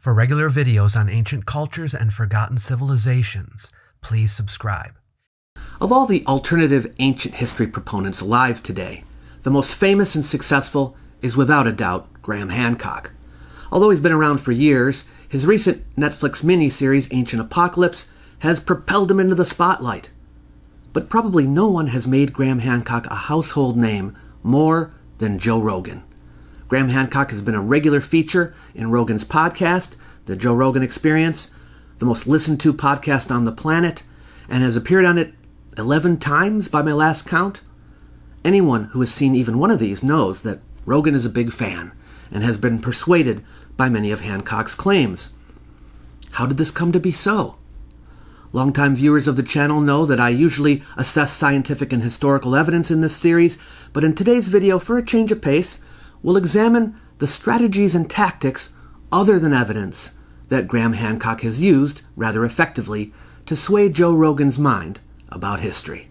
For regular videos on ancient cultures and forgotten civilizations, please subscribe. Of all the alternative ancient history proponents alive today, the most famous and successful is without a doubt Graham Hancock. Although he's been around for years, his recent Netflix miniseries Ancient Apocalypse has propelled him into the spotlight. But probably no one has made Graham Hancock a household name more than Joe Rogan. Graham Hancock has been a regular feature in Rogan's podcast, the Joe Rogan Experience, the most listened to podcast on the planet, and has appeared on it 11 times by my last count. Anyone who has seen even one of these knows that Rogan is a big fan and has been persuaded by many of Hancock's claims. How did this come to be so? Longtime viewers of the channel know that I usually assess scientific and historical evidence in this series, but in today's video, for a change of pace, we'll examine the strategies and tactics other than evidence that Graham Hancock has used rather effectively to sway Joe Rogan's mind about history.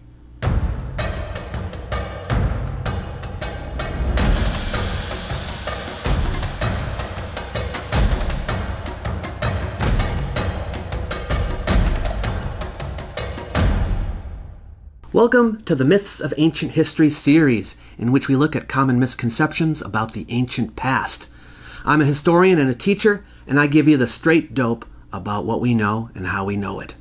Welcome to the Myths of Ancient History series, in which we look at common misconceptions about the ancient past. I'm a historian and a teacher, and I give you the straight dope about what we know and how we know it.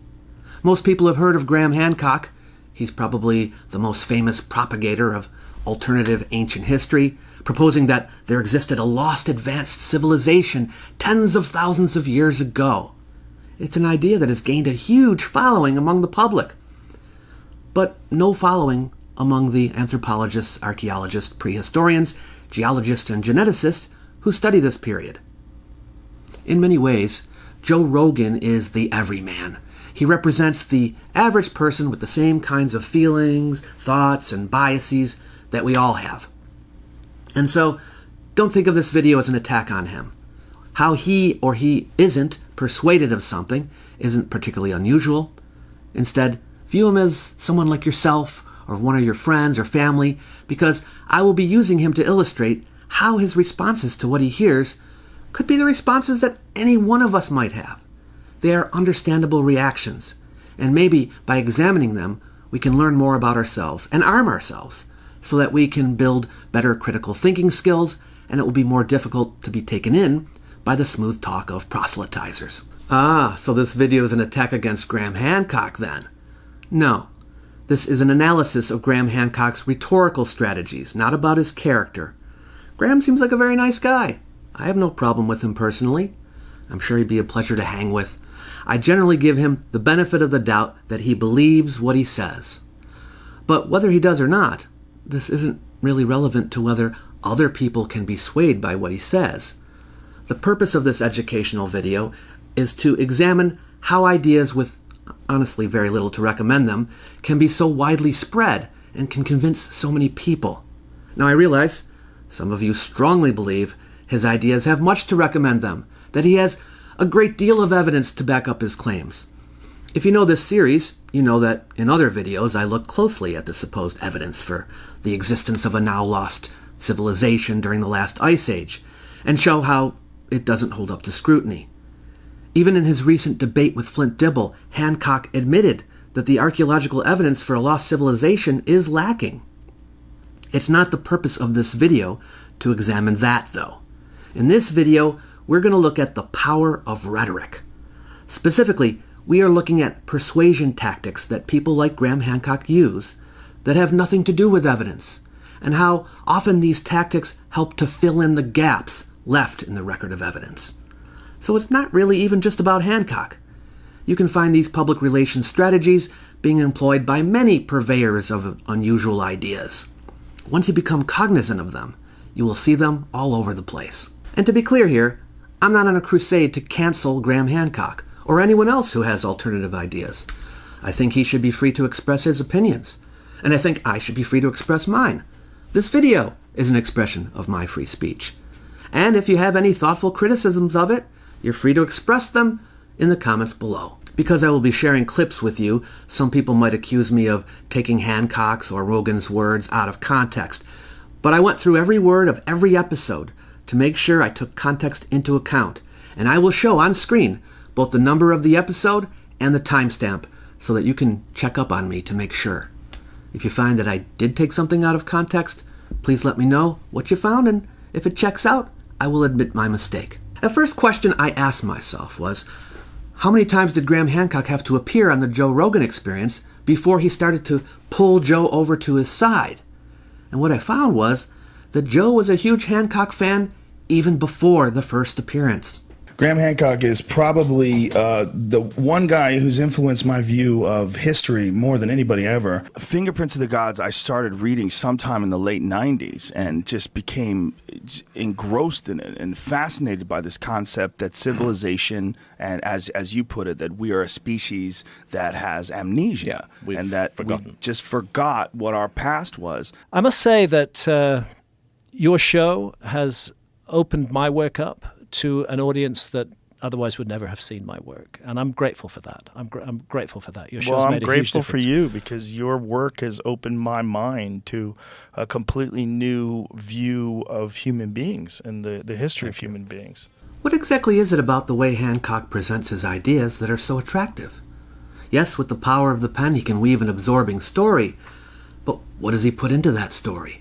Most people have heard of Graham Hancock. He's probably the most famous propagator of alternative ancient history, proposing that there existed a lost advanced civilization tens of thousands of years ago. It's an idea that has gained a huge following among the public, but no following among the anthropologists, archaeologists, prehistorians, geologists, and geneticists who study this period. In many ways, Joe Rogan is the everyman. He represents the average person with the same kinds of feelings, thoughts, and biases that we all have. And so, don't think of this video as an attack on him. How he or he isn't persuaded of something isn't particularly unusual. Instead, view him as someone like yourself or one of your friends or family, because I will be using him to illustrate how his responses to what he hears could be the responses that any one of us might have. They are understandable reactions, and maybe by examining them, we can learn more about ourselves and arm ourselves so that we can build better critical thinking skills, and it will be more difficult to be taken in by the smooth talk of proselytizers. So this video is an attack against Graham Hancock then? No, this is an analysis of Graham Hancock's rhetorical strategies, not about his character. Graham seems like a very nice guy. I have no problem with him personally. I'm sure he'd be a pleasure to hang with. I generally give him the benefit of the doubt that he believes what he says. But whether he does or not, this isn't really relevant to whether other people can be swayed by what he says. The purpose of this educational video is to examine how ideas with honestly very little to recommend them, can be so widely spread and can convince so many people. Now I realize some of you strongly believe his ideas have much to recommend them, that he has a great deal of evidence to back up his claims. If you know this series, you know that in other videos I look closely at the supposed evidence for the existence of a now lost civilization during the last ice age, and show how it doesn't hold up to scrutiny. Even in his recent debate with Flint Dibble, Hancock admitted that the archaeological evidence for a lost civilization is lacking. It's not the purpose of this video to examine that, though. In this video, we're going to look at the power of rhetoric. Specifically, we are looking at persuasion tactics that people like Graham Hancock use that have nothing to do with evidence, and how often these tactics help to fill in the gaps left in the record of evidence. So it's not really even just about Hancock. You can find these public relations strategies being employed by many purveyors of unusual ideas. Once you become cognizant of them, you will see them all over the place. And to be clear here, I'm not on a crusade to cancel Graham Hancock or anyone else who has alternative ideas. I think he should be free to express his opinions, and I think I should be free to express mine. This video is an expression of my free speech. And if you have any thoughtful criticisms of it, you're free to express them in the comments below. Because I will be sharing clips with you, some people might accuse me of taking Hancock's or Rogan's words out of context. But I went through every word of every episode to make sure I took context into account and I will show on screen both the number of the episode and the timestamp so that you can check up on me to make sure. If you find that I did take something out of context, please let me know what you found, and if it checks out, I will admit my mistake. The first question I asked myself was, how many times did Graham Hancock have to appear on the Joe Rogan Experience before he started to pull Joe over to his side? And what I found was that Joe was a huge Hancock fan even before the first appearance. Graham Hancock is probably the one guy who's influenced my view of history more than anybody ever. Fingerprints of the Gods I started reading sometime in the late 90s and just became engrossed in it and fascinated by this concept that civilization, and as you put it, that we are a species that has amnesia, and that we just forgot what our past was. I must say that your show has opened my work up to an audience that otherwise would never have seen my work, and I'm grateful for that. I'm grateful for that. Your show's made a huge difference. Well, I'm grateful for you because your work has opened my mind to a completely new view of human beings and the history of human beings. What exactly is it about the way Hancock presents his ideas that are so attractive? Yes, with the power of the pen, he can weave an absorbing story, but what does he put into that story?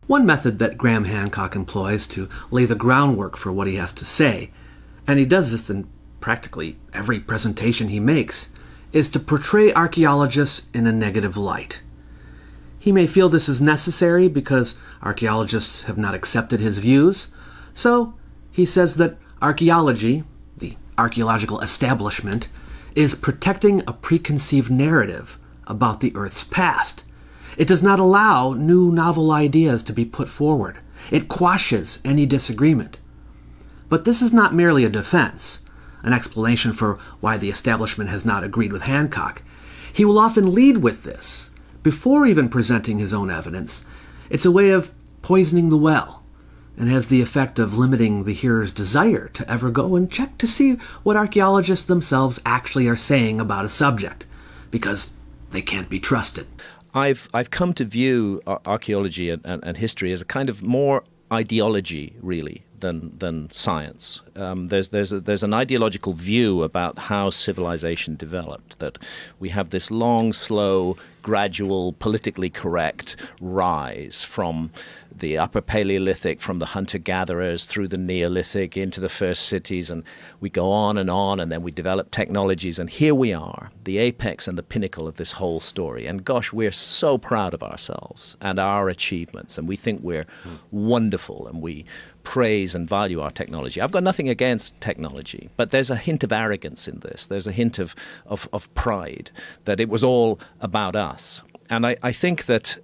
One method that Graham Hancock employs to lay the groundwork for what he has to say, and he does this in practically every presentation he makes, is to portray archaeologists in a negative light. He may feel this is necessary because archaeologists have not accepted his views, so he says that archaeology, the archaeological establishment, is protecting a preconceived narrative about the Earth's past. It does not allow new novel ideas to be put forward. It quashes any disagreement. But this is not merely a defense, an explanation for why the establishment has not agreed with Hancock. He will often lead with this, before even presenting his own evidence. It's a way of poisoning the well, and has the effect of limiting the hearer's desire to ever go and check to see what archaeologists themselves actually are saying about a subject, because they can't be trusted. I've come to view archaeology and history as a kind of more ideology, really, than science. There's an ideological view about how civilization developed, that we have this long, slow, gradual, politically correct rise from the Upper Paleolithic, from the hunter-gatherers through the Neolithic into the first cities, and we go on, and then we develop technologies, and here we are, the apex and the pinnacle of this whole story. And gosh, we're so proud of ourselves and our achievements, and we think we're wonderful, and we praise and value our technology. I've got nothing against technology, but there's a hint of arrogance in this. There's a hint of pride, that it was all about us. And I think that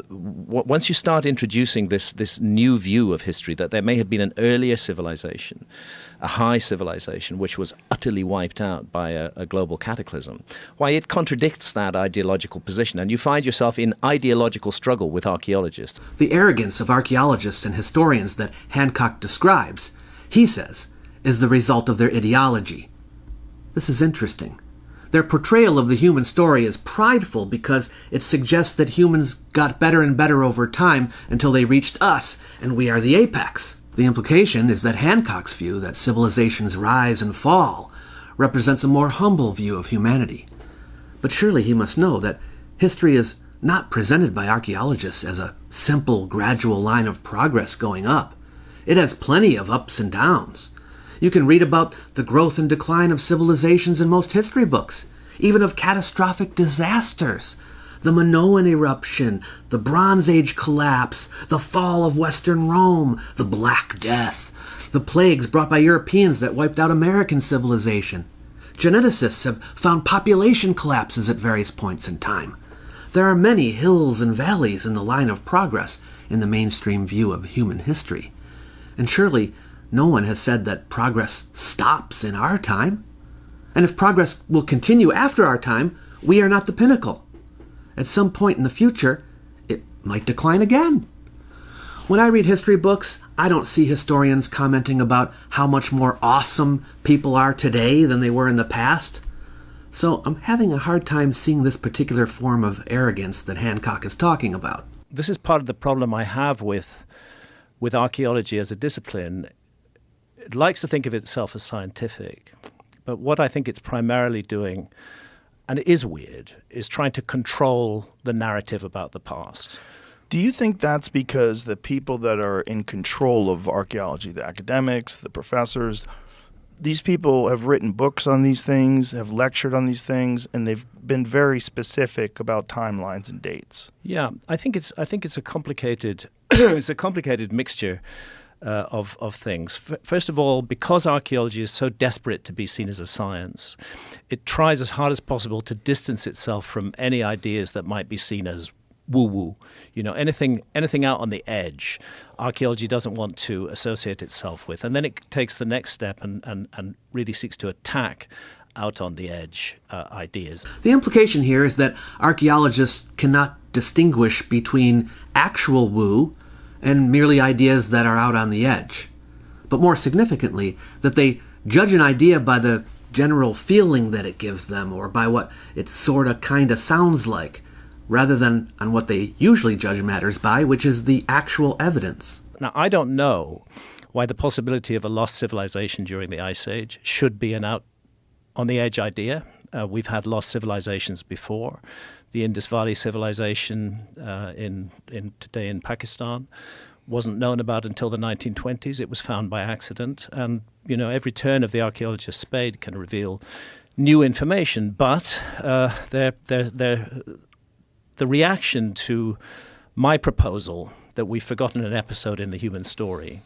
once you start introducing this new view of history, that there may have been an earlier civilization, a high civilization, which was utterly wiped out by a global cataclysm, why it contradicts that ideological position, and you find yourself in ideological struggle with archaeologists. The arrogance of archaeologists and historians that Hancock describes, he says, is the result of their ideology. This is interesting. Their portrayal of the human story is prideful because it suggests that humans got better and better over time until they reached us, and we are the apex. The implication is that Hancock's view that civilizations rise and fall represents a more humble view of humanity. But surely he must know that history is not presented by archaeologists as a simple, gradual line of progress going up. It has plenty of ups and downs. You can read about the growth and decline of civilizations in most history books, even of catastrophic disasters. The Minoan eruption, the Bronze Age collapse, the fall of Western Rome, the Black Death, the plagues brought by Europeans that wiped out American civilization. Geneticists have found population collapses at various points in time. There are many hills and valleys in the line of progress in the mainstream view of human history. And surely no one has said that progress stops in our time. And if progress will continue after our time, we are not the pinnacle. At some point in the future, it might decline again. When I read history books, I don't see historians commenting about how much more awesome people are today than they were in the past. So I'm having a hard time seeing this particular form of arrogance that Hancock is talking about. this is part of the problem I have with archaeology as a discipline. It likes to think of itself as scientific, but what I think it's primarily doing, and it is weird, is trying to control the narrative about the past. Do you think that's because the people that are in control of archaeology, the academics, the professors, these people have written books on these things, have lectured on these things, and they've been very specific about timelines and dates? Yeah, I think it's a complicated it's a complicated mixture of things. First of all, because archaeology is so desperate to be seen as a science, it tries as hard as possible to distance itself from any ideas that might be seen as woo-woo. Anything out on the edge, archaeology doesn't want to associate itself with. And then it takes the next step and really seeks to attack out on the edge ideas. The implication here is that archaeologists cannot distinguish between actual woo and merely ideas that are out on the edge. But more significantly, that they judge an idea by the general feeling that it gives them, or by what it sorta kinda sounds like, rather than on what they usually judge matters by, which is the actual evidence. Now, I don't know why the possibility of a lost civilization during the Ice Age should be an out-on-the-edge idea. We've had lost civilizations before. The Indus Valley civilization today in Pakistan wasn't known about until the 1920s. It was found by accident. And, every turn of the archaeologist's spade can reveal new information. But the reaction to my proposal that we've forgotten an episode in the human story,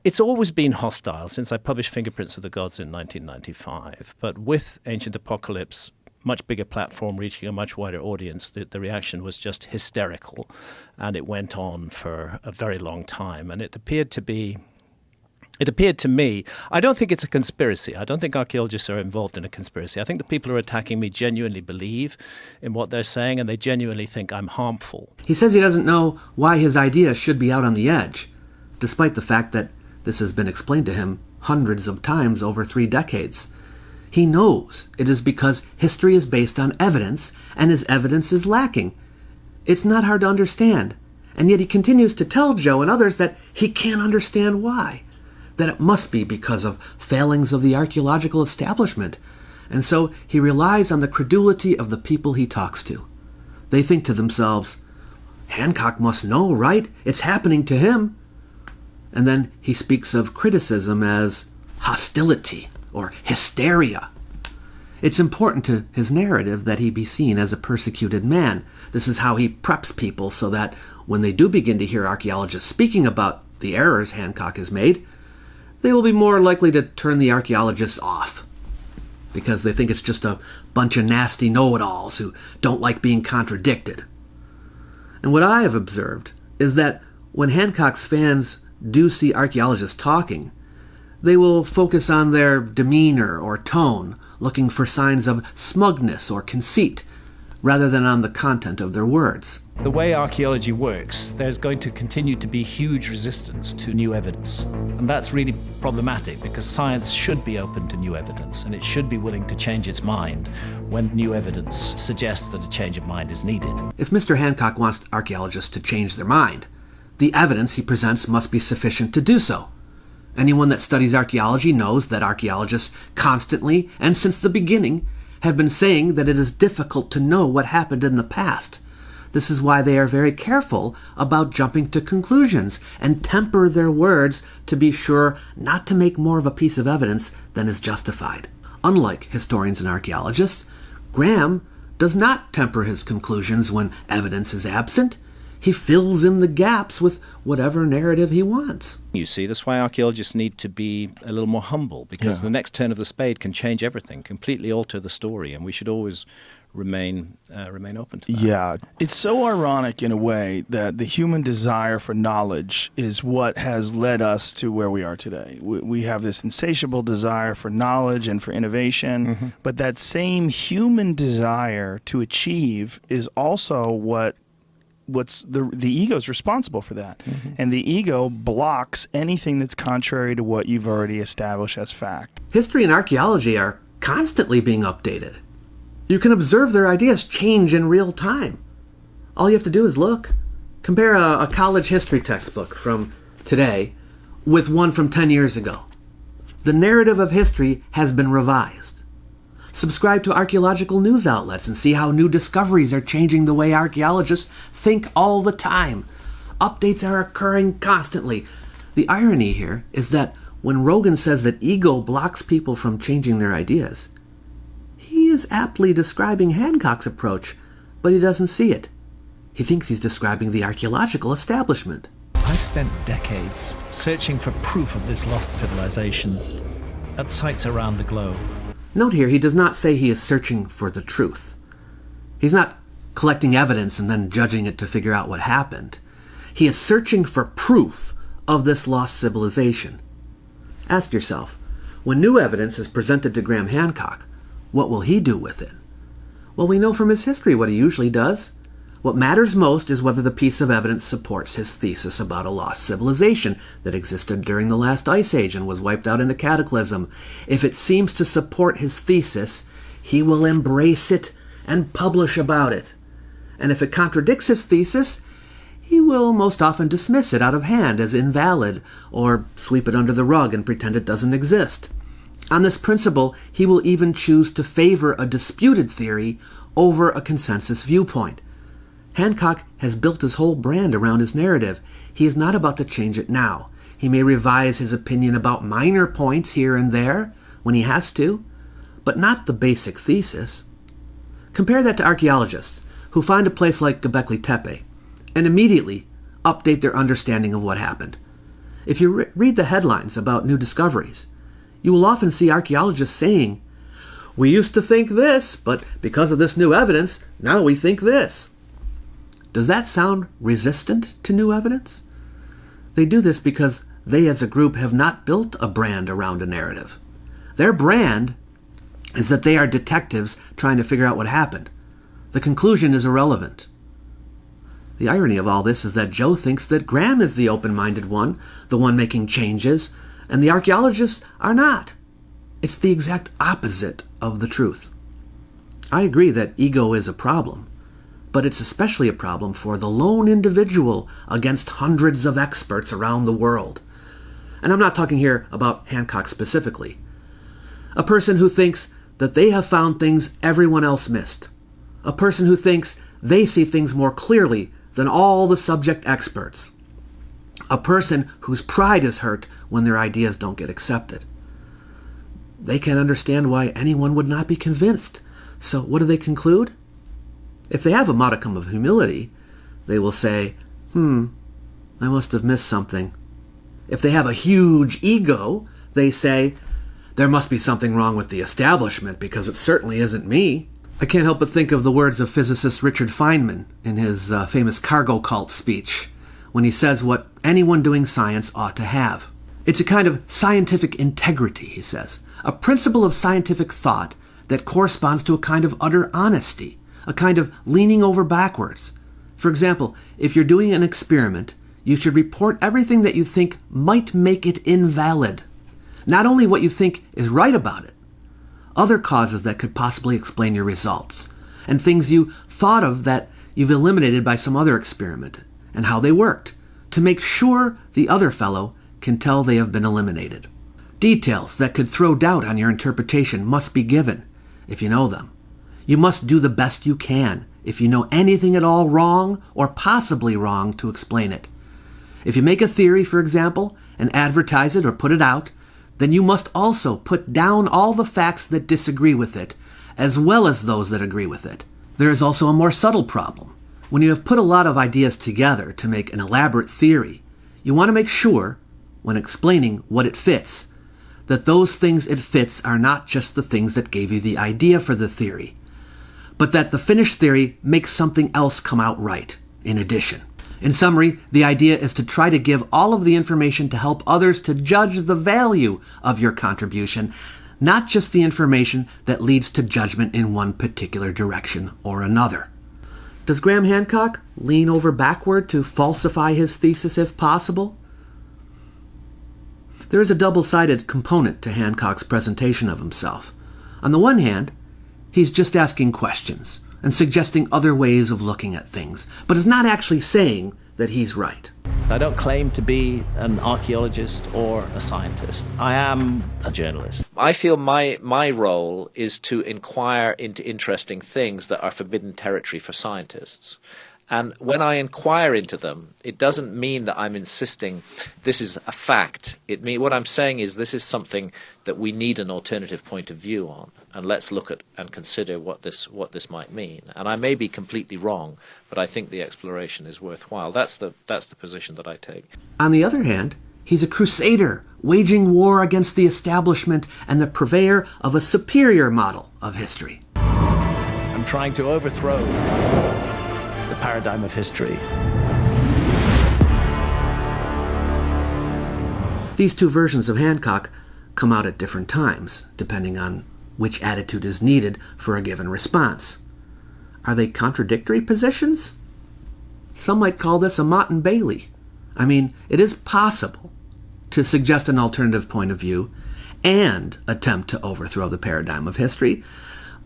it's always been hostile since I published Fingerprints of the Gods in 1995. But with Ancient Apocalypse, much bigger platform reaching a much wider audience, the reaction was just hysterical. And it went on for a very long time. And it appeared to me, I don't think it's a conspiracy. I don't think archaeologists are involved in a conspiracy. I think the people who are attacking me genuinely believe in what they're saying, and they genuinely think I'm harmful. He says he doesn't know why his idea should be out on the edge, despite the fact that this has been explained to him hundreds of times over 3 decades. He knows it is because history is based on evidence, and his evidence is lacking. It's not hard to understand, and yet he continues to tell Joe and others that he can't understand why. That it must be because of failings of the archaeological establishment, and so he relies on the credulity of the people he talks to. They think to themselves, Hancock must know, right? It's happening to him. And then he speaks of criticism as hostility or hysteria. It's important to his narrative that he be seen as a persecuted man. This is how he preps people so that when they do begin to hear archaeologists speaking about the errors Hancock has made, they will be more likely to turn the archaeologists off, because they think it's just a bunch of nasty know-it-alls who don't like being contradicted. And what I have observed is that when Hancock's fans do see archaeologists talking, they will focus on their demeanor or tone, looking for signs of smugness or conceit, rather than on the content of their words. The way archaeology works, there's going to continue to be huge resistance to new evidence. And that's really problematic, because science should be open to new evidence, and it should be willing to change its mind when new evidence suggests that a change of mind is needed. If Mr. Hancock wants archaeologists to change their mind, the evidence he presents must be sufficient to do so. Anyone that studies archaeology knows that archaeologists constantly, and since the beginning, have been saying that it is difficult to know what happened in the past. This is why they are very careful about jumping to conclusions and temper their words to be sure not to make more of a piece of evidence than is justified. Unlike historians and archaeologists, Graham does not temper his conclusions when evidence is absent. He fills in the gaps with whatever narrative he wants. You see, that's why archaeologists need to be a little more humble, because the next turn of the spade can change everything, completely alter the story, and we should always remain open to that. Yeah. It's so ironic in a way that the human desire for knowledge is what has led us to where we are today. We have this insatiable desire for knowledge and for innovation, but that same human desire to achieve is also what's the ego's responsible for that. And the ego blocks anything that's contrary to what you've already established as fact. History and archaeology are constantly being updated. You can observe their ideas change in real time. All you have to do is look. Compare a college history textbook from today with one from 10 years ago. The narrative of history has been revised. Subscribe to archaeological news outlets and see how new discoveries are changing the way archaeologists think all the time. Updates are occurring constantly. The irony here is that when Rogan says that ego blocks people from changing their ideas, he is aptly describing Hancock's approach, but he doesn't see it. He thinks he's describing the archaeological establishment. I've spent decades searching for proof of this lost civilization at sites around the globe. Note here, he does not say he is searching for the truth. He's not collecting evidence and then judging it to figure out what happened. He is searching for proof of this lost civilization. Ask yourself, when new evidence is presented to Graham Hancock, what will he do with it? Well, we know from his history what he usually does. What matters most is whether the piece of evidence supports his thesis about a lost civilization that existed during the last ice age and was wiped out in a cataclysm. If it seems to support his thesis, he will embrace it and publish about it. And if it contradicts his thesis, he will most often dismiss it out of hand as invalid or sweep it under the rug and pretend it doesn't exist. On this principle, he will even choose to favor a disputed theory over a consensus viewpoint. Hancock has built his whole brand around his narrative. He is not about to change it now. He may revise his opinion about minor points here and there when he has to, but not the basic thesis. Compare that to archaeologists who find a place like Göbekli Tepe and immediately update their understanding of what happened. If you read the headlines about new discoveries, you will often see archaeologists saying, "We used to think this, but because of this new evidence, now we think this." Does that sound resistant to new evidence? They do this because they as a group have not built a brand around a narrative. Their brand is that they are detectives trying to figure out what happened. The conclusion is irrelevant. The irony of all this is that Joe thinks that Graham is the open-minded one, the one making changes, and the archaeologists are not. It's the exact opposite of the truth. I agree that ego is a problem, but it's especially a problem for the lone individual against hundreds of experts around the world. And I'm not talking here about Hancock specifically. A person who thinks that they have found things everyone else missed. A person who thinks they see things more clearly than all the subject experts. A person whose pride is hurt when their ideas don't get accepted. They can't understand why anyone would not be convinced. So what do they conclude? If they have a modicum of humility, they will say, I must have missed something. If they have a huge ego, they say, there must be something wrong with the establishment because it certainly isn't me. I can't help but think of the words of physicist Richard Feynman in his famous cargo cult speech when he says what anyone doing science ought to have. It's a kind of scientific integrity, he says, a principle of scientific thought that corresponds to a kind of utter honesty, a kind of leaning over backwards. For example, if you're doing an experiment, you should report everything that you think might make it invalid. Not only what you think is right about it, other causes that could possibly explain your results, and things you thought of that you've eliminated by some other experiment, and how they worked, to make sure the other fellow can tell they have been eliminated. Details that could throw doubt on your interpretation must be given, if you know them. You must do the best you can, if you know anything at all wrong or possibly wrong, to explain it. If you make a theory, for example, and advertise it or put it out, then you must also put down all the facts that disagree with it, as well as those that agree with it. There is also a more subtle problem. When you have put a lot of ideas together to make an elaborate theory, you want to make sure, when explaining what it fits, that those things it fits are not just the things that gave you the idea for the theory, but that the finished theory makes something else come out right, in addition. In summary, the idea is to try to give all of the information to help others to judge the value of your contribution, not just the information that leads to judgment in one particular direction or another. Does Graham Hancock lean over backward to falsify his thesis if possible? There is a double-sided component to Hancock's presentation of himself. On the one hand, he's just asking questions and suggesting other ways of looking at things, but is not actually saying that he's right. I don't claim to be an archaeologist or a scientist. I am a journalist. I feel my role is to inquire into interesting things that are forbidden territory for scientists. And when I inquire into them, it doesn't mean that I'm insisting this is a fact. What I'm saying is this is something that we need an alternative point of view on, and let's look at and consider what this might mean. And I may be completely wrong, but I think the exploration is worthwhile. That's the position that I take. On the other hand, he's a crusader, waging war against the establishment and the purveyor of a superior model of history. I'm trying to overthrow the paradigm of history. These two versions of Hancock come out at different times, depending on which attitude is needed for a given response. Are they contradictory positions? Some might call this a Mott and Bailey. I mean, it is possible to suggest an alternative point of view and attempt to overthrow the paradigm of history,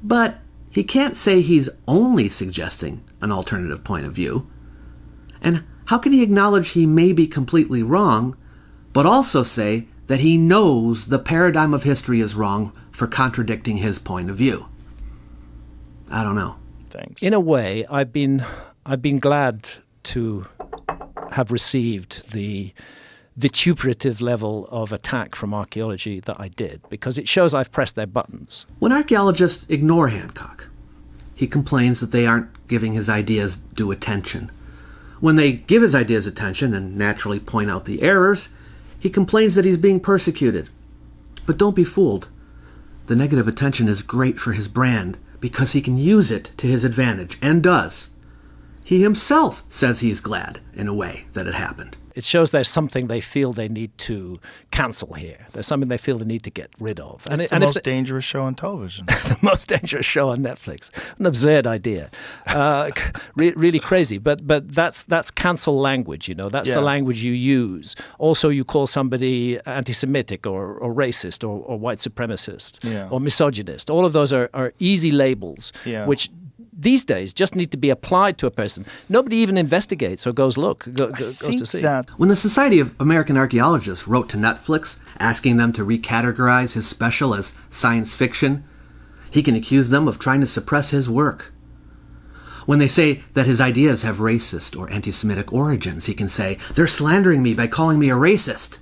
but he can't say he's only suggesting an alternative point of view. And how can he acknowledge he may be completely wrong, but also say that he knows the paradigm of history is wrong for contradicting his point of view? I don't know. Thanks. In a way, I've been glad to have received the vituperative level of attack from archaeology that I did, because it shows I've pressed their buttons. When archaeologists ignore Hancock, he complains that they aren't giving his ideas due attention. When they give his ideas attention and naturally point out the errors, he complains that he's being persecuted. But don't be fooled. The negative attention is great for his brand because he can use it to his advantage, and does. He himself says he's glad, in a way, that it happened. It shows there's something they feel they need to cancel here. There's something they feel they need to get rid of. It's the most dangerous show on television. The most dangerous show on Netflix. An absurd idea. Really crazy. But that's cancel language, you know. That's the language you use. Also, you call somebody anti-Semitic or racist or white supremacist or misogynist. All of those are easy labels, which these days just need to be applied to a person. Nobody even investigates or goes to see. When the Society of American Archaeologists wrote to Netflix asking them to recategorize his special as science fiction, he can accuse them of trying to suppress his work. When they say that his ideas have racist or anti-Semitic origins, he can say, they're slandering me by calling me a racist.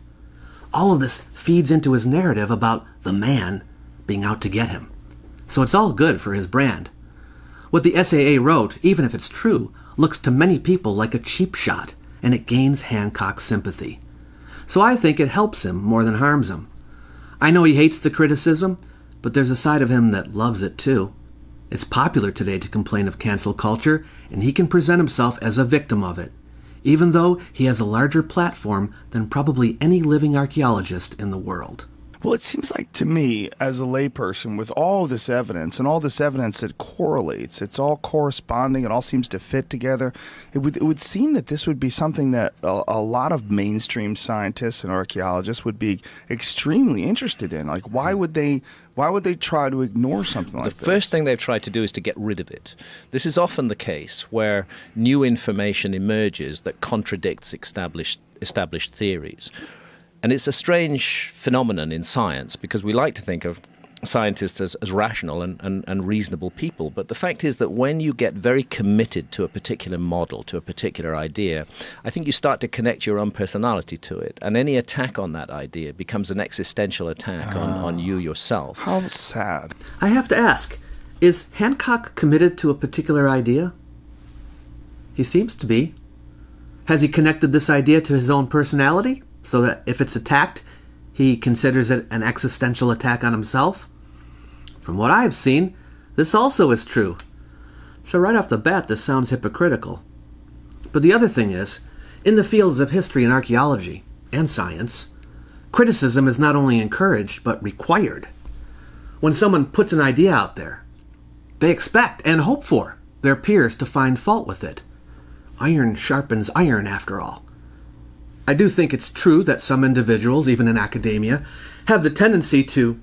All of this feeds into his narrative about the man being out to get him. So it's all good for his brand. What the SAA wrote, even if it's true, looks to many people like a cheap shot, and it gains Hancock's sympathy. So I think it helps him more than harms him. I know he hates the criticism, but there's a side of him that loves it too. It's popular today to complain of cancel culture, and he can present himself as a victim of it, even though he has a larger platform than probably any living archaeologist in the world. Well, it seems like to me, as a layperson, with all this evidence and all this evidence that correlates, it's all corresponding, it all seems to fit together, it would seem that this would be something that a lot of mainstream scientists and archaeologists would be extremely interested in. Like, why would they try to ignore something like this? The first thing they've tried to do is to get rid of it. This is often the case where new information emerges that contradicts established theories. And it's a strange phenomenon in science because we like to think of scientists as rational and reasonable people. But the fact is that when you get very committed to a particular model, to a particular idea, I think you start to connect your own personality to it. And any attack on that idea becomes an existential attack on you yourself. How sad. I have to ask, is Hancock committed to a particular idea? He seems to be. Has he connected this idea to his own personality, so that if it's attacked, he considers it an existential attack on himself? From what I've seen, this also is true. So right off the bat, this sounds hypocritical. But the other thing is, in the fields of history and archaeology, and science, criticism is not only encouraged, but required. When someone puts an idea out there, they expect and hope for their peers to find fault with it. Iron sharpens iron, after all. I do think it's true that some individuals, even in academia, have the tendency to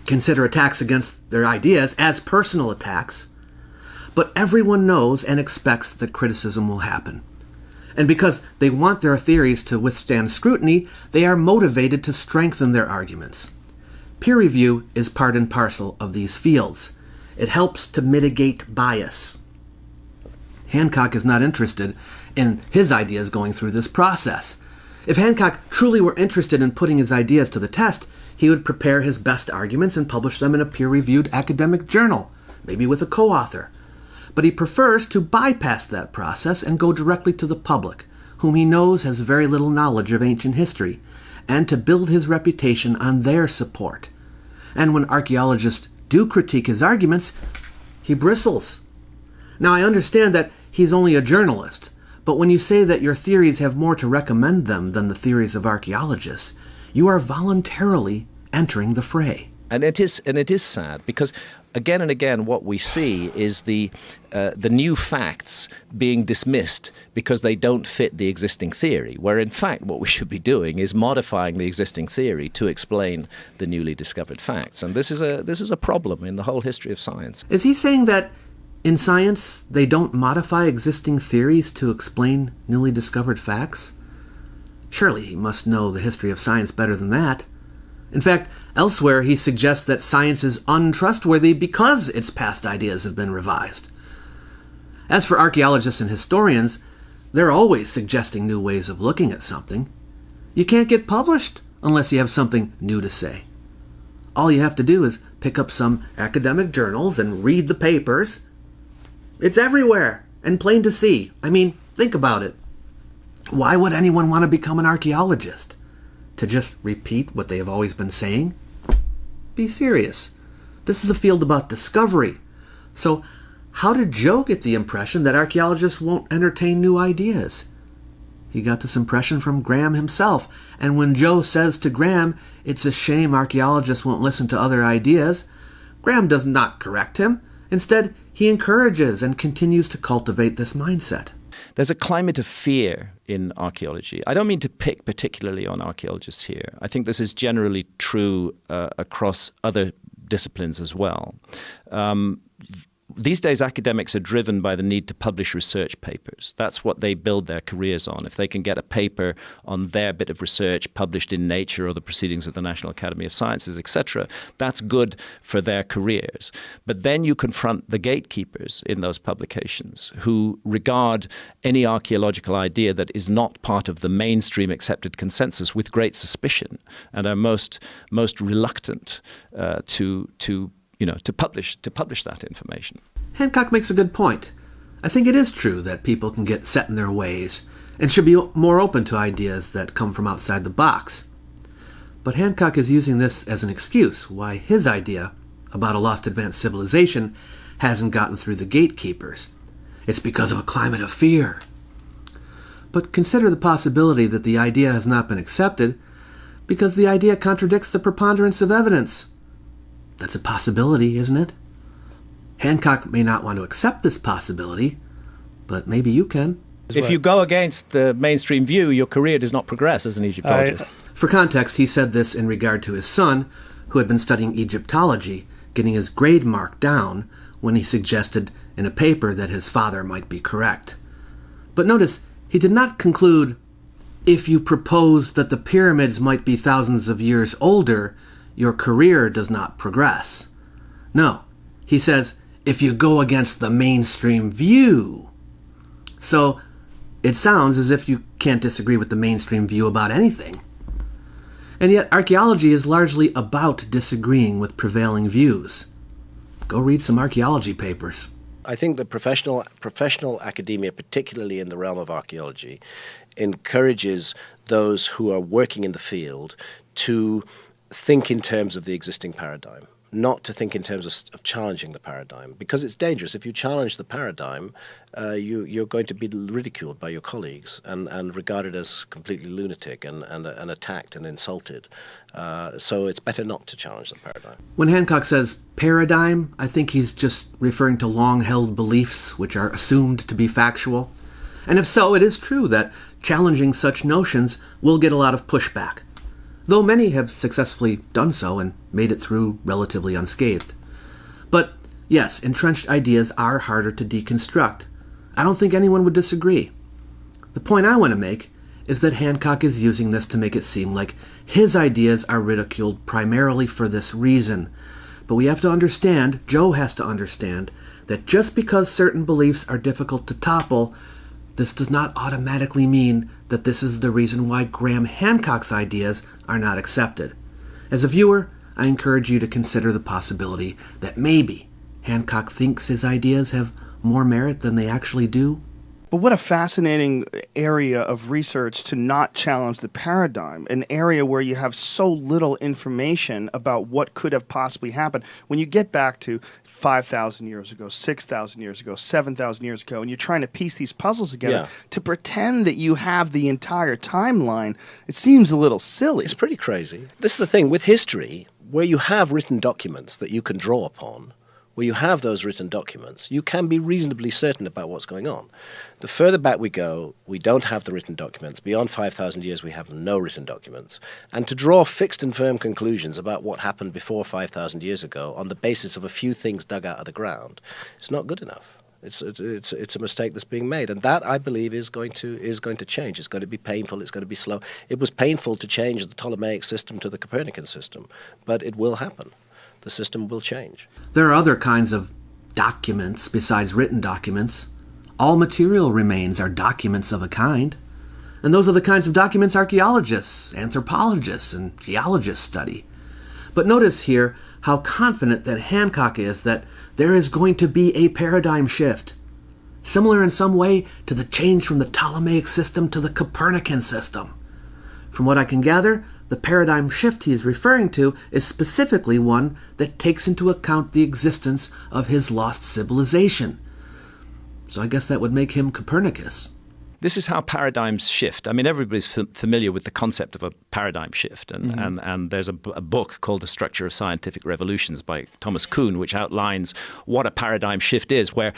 consider attacks against their ideas as personal attacks, but everyone knows and expects that criticism will happen. And because they want their theories to withstand scrutiny, they are motivated to strengthen their arguments. Peer review is part and parcel of these fields. It helps to mitigate bias. Hancock is not interested in his ideas going through this process. If Hancock truly were interested in putting his ideas to the test, he would prepare his best arguments and publish them in a peer-reviewed academic journal, maybe with a co-author. But he prefers to bypass that process and go directly to the public, whom he knows has very little knowledge of ancient history, and to build his reputation on their support. And when archaeologists do critique his arguments, he bristles. Now, I understand that he's only a journalist, but when you say that your theories have more to recommend them than the theories of archaeologists, you are voluntarily entering the fray. And it is sad because again and again what we see is the new facts being dismissed because they don't fit the existing theory, where in fact what we should be doing is modifying the existing theory to explain the newly discovered facts. And this is a problem in the whole history of science. Is he saying that in science they don't modify existing theories to explain newly discovered facts? Surely he must know the history of science better than that. In fact, elsewhere he suggests that science is untrustworthy because its past ideas have been revised. As for archaeologists and historians, they're always suggesting new ways of looking at something. You can't get published unless you have something new to say. All you have to do is pick up some academic journals and read the papers. It's everywhere and plain to see. I mean, think about it. Why would anyone want to become an archaeologist? To just repeat what they have always been saying? Be serious. This is a field about discovery. So how did Joe get the impression that archaeologists won't entertain new ideas? He got this impression from Graham himself. And when Joe says to Graham, it's a shame archaeologists won't listen to other ideas, Graham does not correct him. Instead, he encourages and continues to cultivate this mindset. There's a climate of fear in archaeology. I don't mean to pick particularly on archaeologists here. I think this is generally true across other disciplines as well. These days, academics are driven by the need to publish research papers. That's what they build their careers on. If they can get a paper on their bit of research published in Nature or the Proceedings of the National Academy of Sciences, etc., that's good for their careers. But then you confront the gatekeepers in those publications who regard any archaeological idea that is not part of the mainstream accepted consensus with great suspicion and are most reluctant to publish that information. Hancock makes a good point. I think it is true that people can get set in their ways and should be more open to ideas that come from outside the box. But Hancock is using this as an excuse why his idea about a lost advanced civilization hasn't gotten through the gatekeepers. It's because of a climate of fear. But consider the possibility that the idea has not been accepted because the idea contradicts the preponderance of evidence. That's a possibility, isn't it? Hancock may not want to accept this possibility, but maybe you can. If you go against the mainstream view, your career does not progress as an Egyptologist. For context, he said this in regard to his son, who had been studying Egyptology, getting his grade marked down when he suggested in a paper that his father might be correct. But notice, he did not conclude, if you propose that the pyramids might be thousands of years older, your career does not progress. No, he says, if you go against the mainstream view. So it sounds as if you can't disagree with the mainstream view about anything. And yet archaeology is largely about disagreeing with prevailing views. Go read some archaeology papers. I think the professional academia, particularly in the realm of archaeology, encourages those who are working in the field to think in terms of the existing paradigm, not to think in terms of challenging the paradigm, because it's dangerous. If you challenge the paradigm, you're going to be ridiculed by your colleagues and regarded as completely lunatic and attacked and insulted. So it's better not to challenge the paradigm. When Hancock says paradigm, I think he's just referring to long-held beliefs which are assumed to be factual. And if so, it is true that challenging such notions will get a lot of pushback, though many have successfully done so and made it through relatively unscathed. But yes, entrenched ideas are harder to deconstruct. I don't think anyone would disagree. The point I want to make is that Hancock is using this to make it seem like his ideas are ridiculed primarily for this reason. But we have to understand, Joe has to understand, that just because certain beliefs are difficult to topple, this does not automatically mean that this is the reason why Graham Hancock's ideas are not accepted. As a viewer, I encourage you to consider the possibility that maybe Hancock thinks his ideas have more merit than they actually do. But what a fascinating area of research to not challenge the paradigm, an area where you have so little information about what could have possibly happened. When you get back to 5,000 years ago, 6,000 years ago, 7,000 years ago, and you're trying to piece these puzzles together, to pretend that you have the entire timeline, it seems a little silly. It's pretty crazy. This is the thing with history, where you have written documents that you can draw upon, where you have those written documents, you can be reasonably certain about what's going on. The further back we go, we don't have the written documents. Beyond 5,000 years, we have no written documents. And to draw fixed and firm conclusions about what happened before 5,000 years ago on the basis of a few things dug out of the ground, it's not good enough. It's a mistake that's being made, and that, I believe, is going to change. It's going to be painful. It's going to be slow. It was painful to change the Ptolemaic system to the Copernican system, but it will happen. The system will change. There are other kinds of documents besides written documents. All material remains are documents of a kind, and those are the kinds of documents archaeologists, anthropologists, and geologists study. But notice here how confident that Hancock is that there is going to be a paradigm shift, similar in some way to the change from the Ptolemaic system to the Copernican system. From what I can gather, the paradigm shift he is referring to is specifically one that takes into account the existence of his lost civilization. So I guess that would make him Copernicus. This is how paradigms shift. I mean, everybody's familiar with the concept of a paradigm shift. And there's a book called The Structure of Scientific Revolutions by Thomas Kuhn, which outlines what a paradigm shift is, where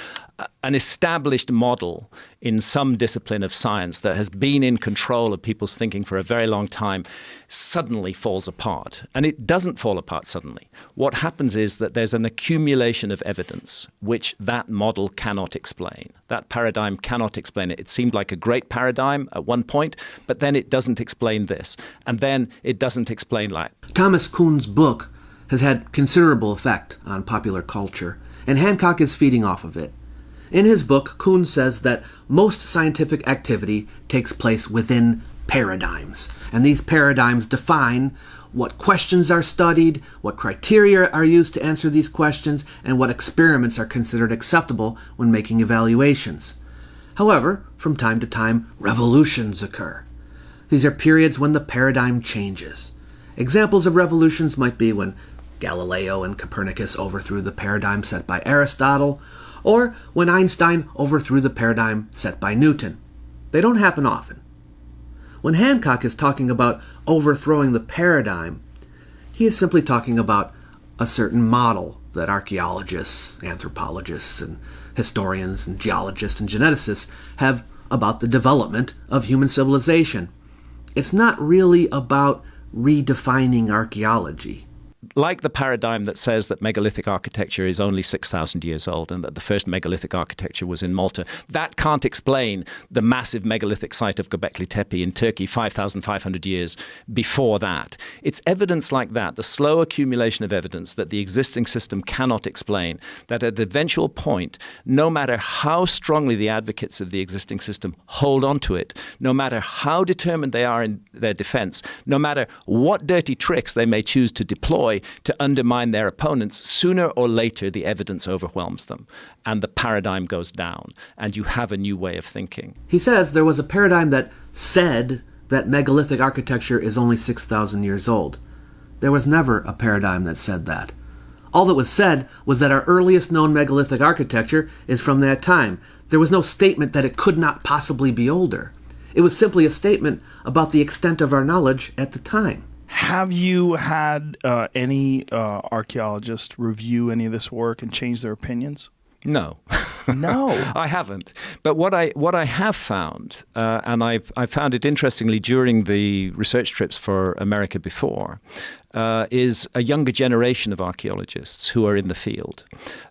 an established model in some discipline of science that has been in control of people's thinking for a very long time suddenly falls apart. And it doesn't fall apart suddenly. What happens is that there's an accumulation of evidence which that model cannot explain. That paradigm cannot explain it. It seemed like a great paradigm at one point, but then it doesn't explain this. And then it doesn't explain that. Thomas Kuhn's book has had considerable effect on popular culture, and Hancock is feeding off of it. In his book, Kuhn says that most scientific activity takes place within paradigms, and these paradigms define what questions are studied, what criteria are used to answer these questions, and what experiments are considered acceptable when making evaluations. However, from time to time, revolutions occur. These are periods when the paradigm changes. Examples of revolutions might be when Galileo and Copernicus overthrew the paradigm set by Aristotle, or when Einstein overthrew the paradigm set by Newton. They don't happen often. When Hancock is talking about overthrowing the paradigm, he is simply talking about a certain model that archaeologists, anthropologists, and historians, and geologists, and geneticists have about the development of human civilization. It's not really about redefining archaeology. Like the paradigm that says that megalithic architecture is only 6,000 years old and that the first megalithic architecture was in Malta, that can't explain the massive megalithic site of Göbekli Tepe in Turkey 5,500 years before that. It's evidence like that, the slow accumulation of evidence that the existing system cannot explain, that at an eventual point, no matter how strongly the advocates of the existing system hold on to it, no matter how determined they are in their defense, no matter what dirty tricks they may choose to deploy to undermine their opponents, sooner or later the evidence overwhelms them and the paradigm goes down and you have a new way of thinking. He says there was a paradigm that said that megalithic architecture is only 6,000 years old. There was never a paradigm that said that. All that was said was that our earliest known megalithic architecture is from that time. There was no statement that it could not possibly be older. It was simply a statement about the extent of our knowledge at the time. Have you had any archaeologists review any of this work and change their opinions? No. No. I haven't. But what I have found, and I found it interestingly during the research trips for America before, is a younger generation of archaeologists who are in the field.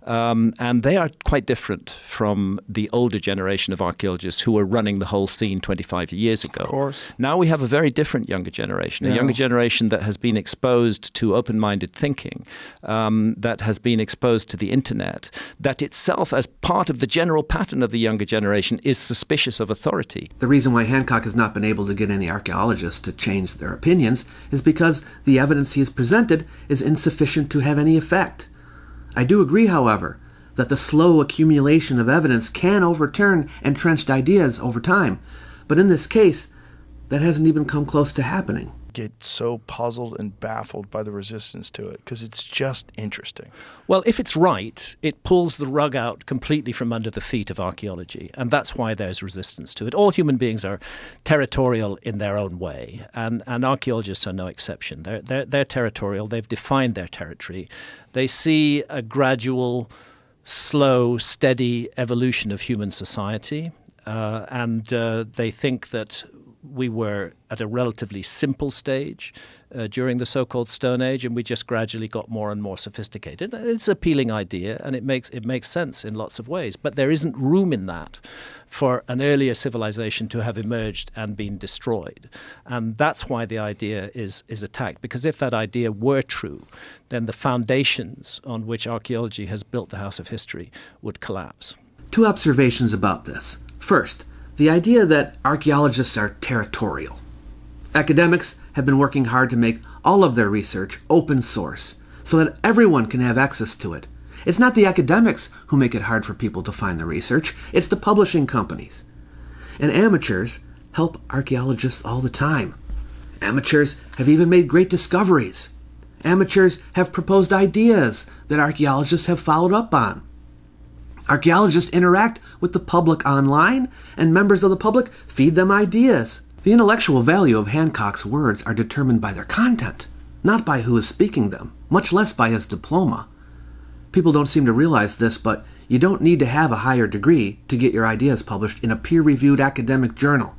And they are quite different from the older generation of archaeologists who were running the whole scene 25 years ago. Of course. Now we have a very different younger generation, a younger generation that has been exposed to open-minded thinking, that has been exposed to the internet, that itself, as part of the general pattern of the younger generation, is suspicious of authority. The reason why Hancock has not been able to get any archaeologists to change their opinions is because the evidence he has presented is insufficient to have any effect. I do agree, however, that the slow accumulation of evidence can overturn entrenched ideas over time, but in this case, that hasn't even come close to happening. Get so puzzled and baffled by the resistance to it because it's just interesting. Well, if it's right, it pulls the rug out completely from under the feet of archaeology, and that's why there's resistance to it. All human beings are territorial in their own way, and archaeologists are no exception. They're territorial. They've defined their territory. They see a gradual, slow, steady evolution of human society, and they think that we were at a relatively simple stage during the so-called Stone Age, and we just gradually got more and more sophisticated. It's an appealing idea, and it makes sense in lots of ways. But there isn't room in that for an earlier civilization to have emerged and been destroyed. And that's why the idea is attacked. Because if that idea were true, then the foundations on which archaeology has built the House of History would collapse. Two observations about this. First, the idea that archaeologists are territorial. Academics have been working hard to make all of their research open source so that everyone can have access to it. It's not the academics who make it hard for people to find the research, it's the publishing companies. And amateurs help archaeologists all the time. Amateurs have even made great discoveries. Amateurs have proposed ideas that archaeologists have followed up on. Archaeologists interact with the public online, and members of the public feed them ideas. The intellectual value of Hancock's words are determined by their content, not by who is speaking them, much less by his diploma. People don't seem to realize this, but you don't need to have a higher degree to get your ideas published in a peer-reviewed academic journal.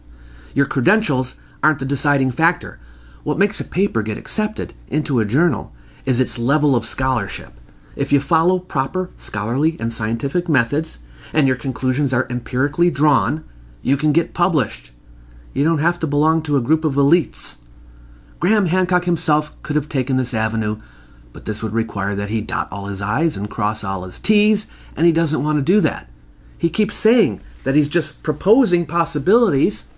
Your credentials aren't the deciding factor. What makes a paper get accepted into a journal is its level of scholarship. If you follow proper scholarly and scientific methods, and your conclusions are empirically drawn, you can get published. You don't have to belong to a group of elites. Graham Hancock himself could have taken this avenue, but this would require that he dot all his I's and cross all his T's, and he doesn't want to do that. He keeps saying that he's just proposing possibilities,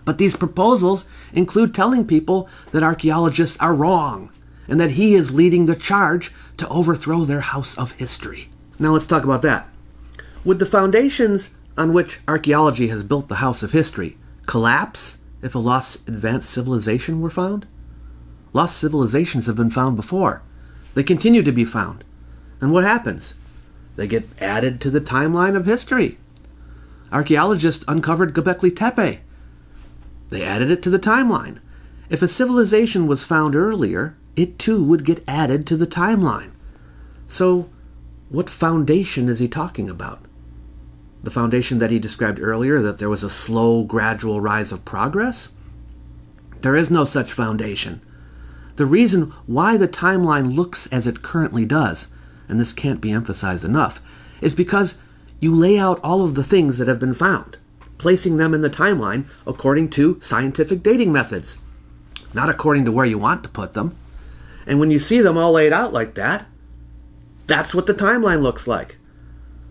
but these proposals include telling people that archaeologists are wrong, and that he is leading the charge to overthrow their House of History. Now let's talk about that. Would the foundations on which archaeology has built the House of History collapse if a lost advanced civilization were found? Lost civilizations have been found before. They continue to be found. And what happens? They get added to the timeline of history. Archaeologists uncovered Göbekli Tepe. They added it to the timeline. If a civilization was found earlier, it too would get added to the timeline. So, what foundation is he talking about? The foundation that he described earlier, that there was a slow, gradual rise of progress? There is no such foundation. The reason why the timeline looks as it currently does, and this can't be emphasized enough, is because you lay out all of the things that have been found, placing them in the timeline according to scientific dating methods, not according to where you want to put them. And when you see them all laid out like that, that's what the timeline looks like.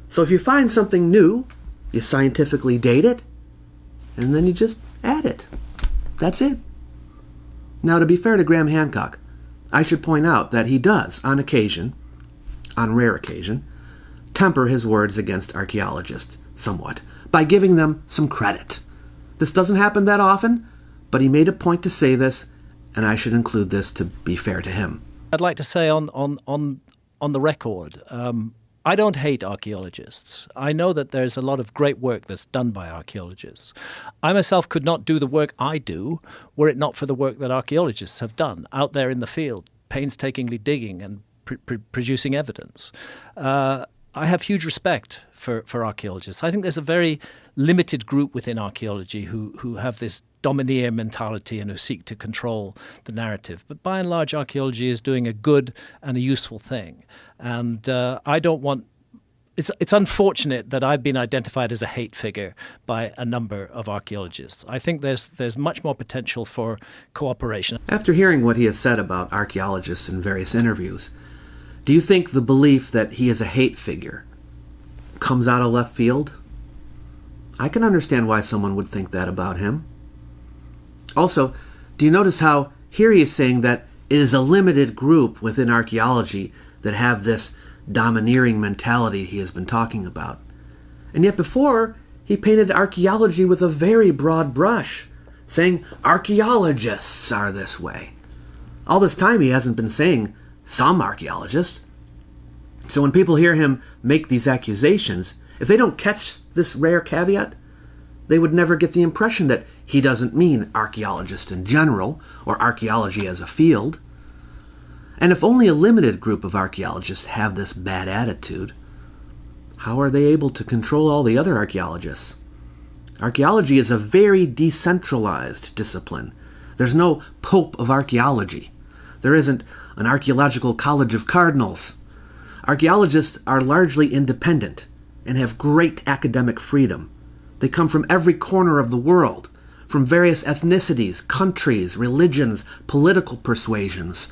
So if you find something new, you scientifically date it, and then you just add it. That's it. Now, to be fair to Graham Hancock, I should point out that he does, on occasion, on rare occasion, temper his words against archaeologists somewhat by giving them some credit. This doesn't happen that often, but he made a point to say this, and I should include this to be fair to him. I'd like to say on the record, I don't hate archaeologists. I know that there's a lot of great work that's done by archaeologists. I myself could not do the work I do were it not for the work that archaeologists have done out there in the field, painstakingly digging and producing evidence. I have huge respect for archaeologists. I think there's a very limited group within archaeology who have this domineer mentality and who seek to control the narrative. But by and large, archaeology is doing a good and a useful thing. And I don't want... It's unfortunate that I've been identified as a hate figure by a number of archaeologists. I think there's much more potential for cooperation. After hearing what he has said about archaeologists in various interviews, do you think the belief that he is a hate figure comes out of left field? I can understand why someone would think that about him. Also, do you notice how here he is saying that it is a limited group within archaeology that have this domineering mentality he has been talking about? And yet before, he painted archaeology with a very broad brush, saying archaeologists are this way. All this time he hasn't been saying some archaeologists. So when people hear him make these accusations, if they don't catch this rare caveat, they would never get the impression that he doesn't mean archaeologists in general, or archaeology as a field. And if only a limited group of archaeologists have this bad attitude, how are they able to control all the other archaeologists? Archaeology is a very decentralized discipline. There's no Pope of archaeology. There isn't an archaeological college of cardinals. Archaeologists are largely independent and have great academic freedom. They come from every corner of the world, from various ethnicities, countries, religions, political persuasions.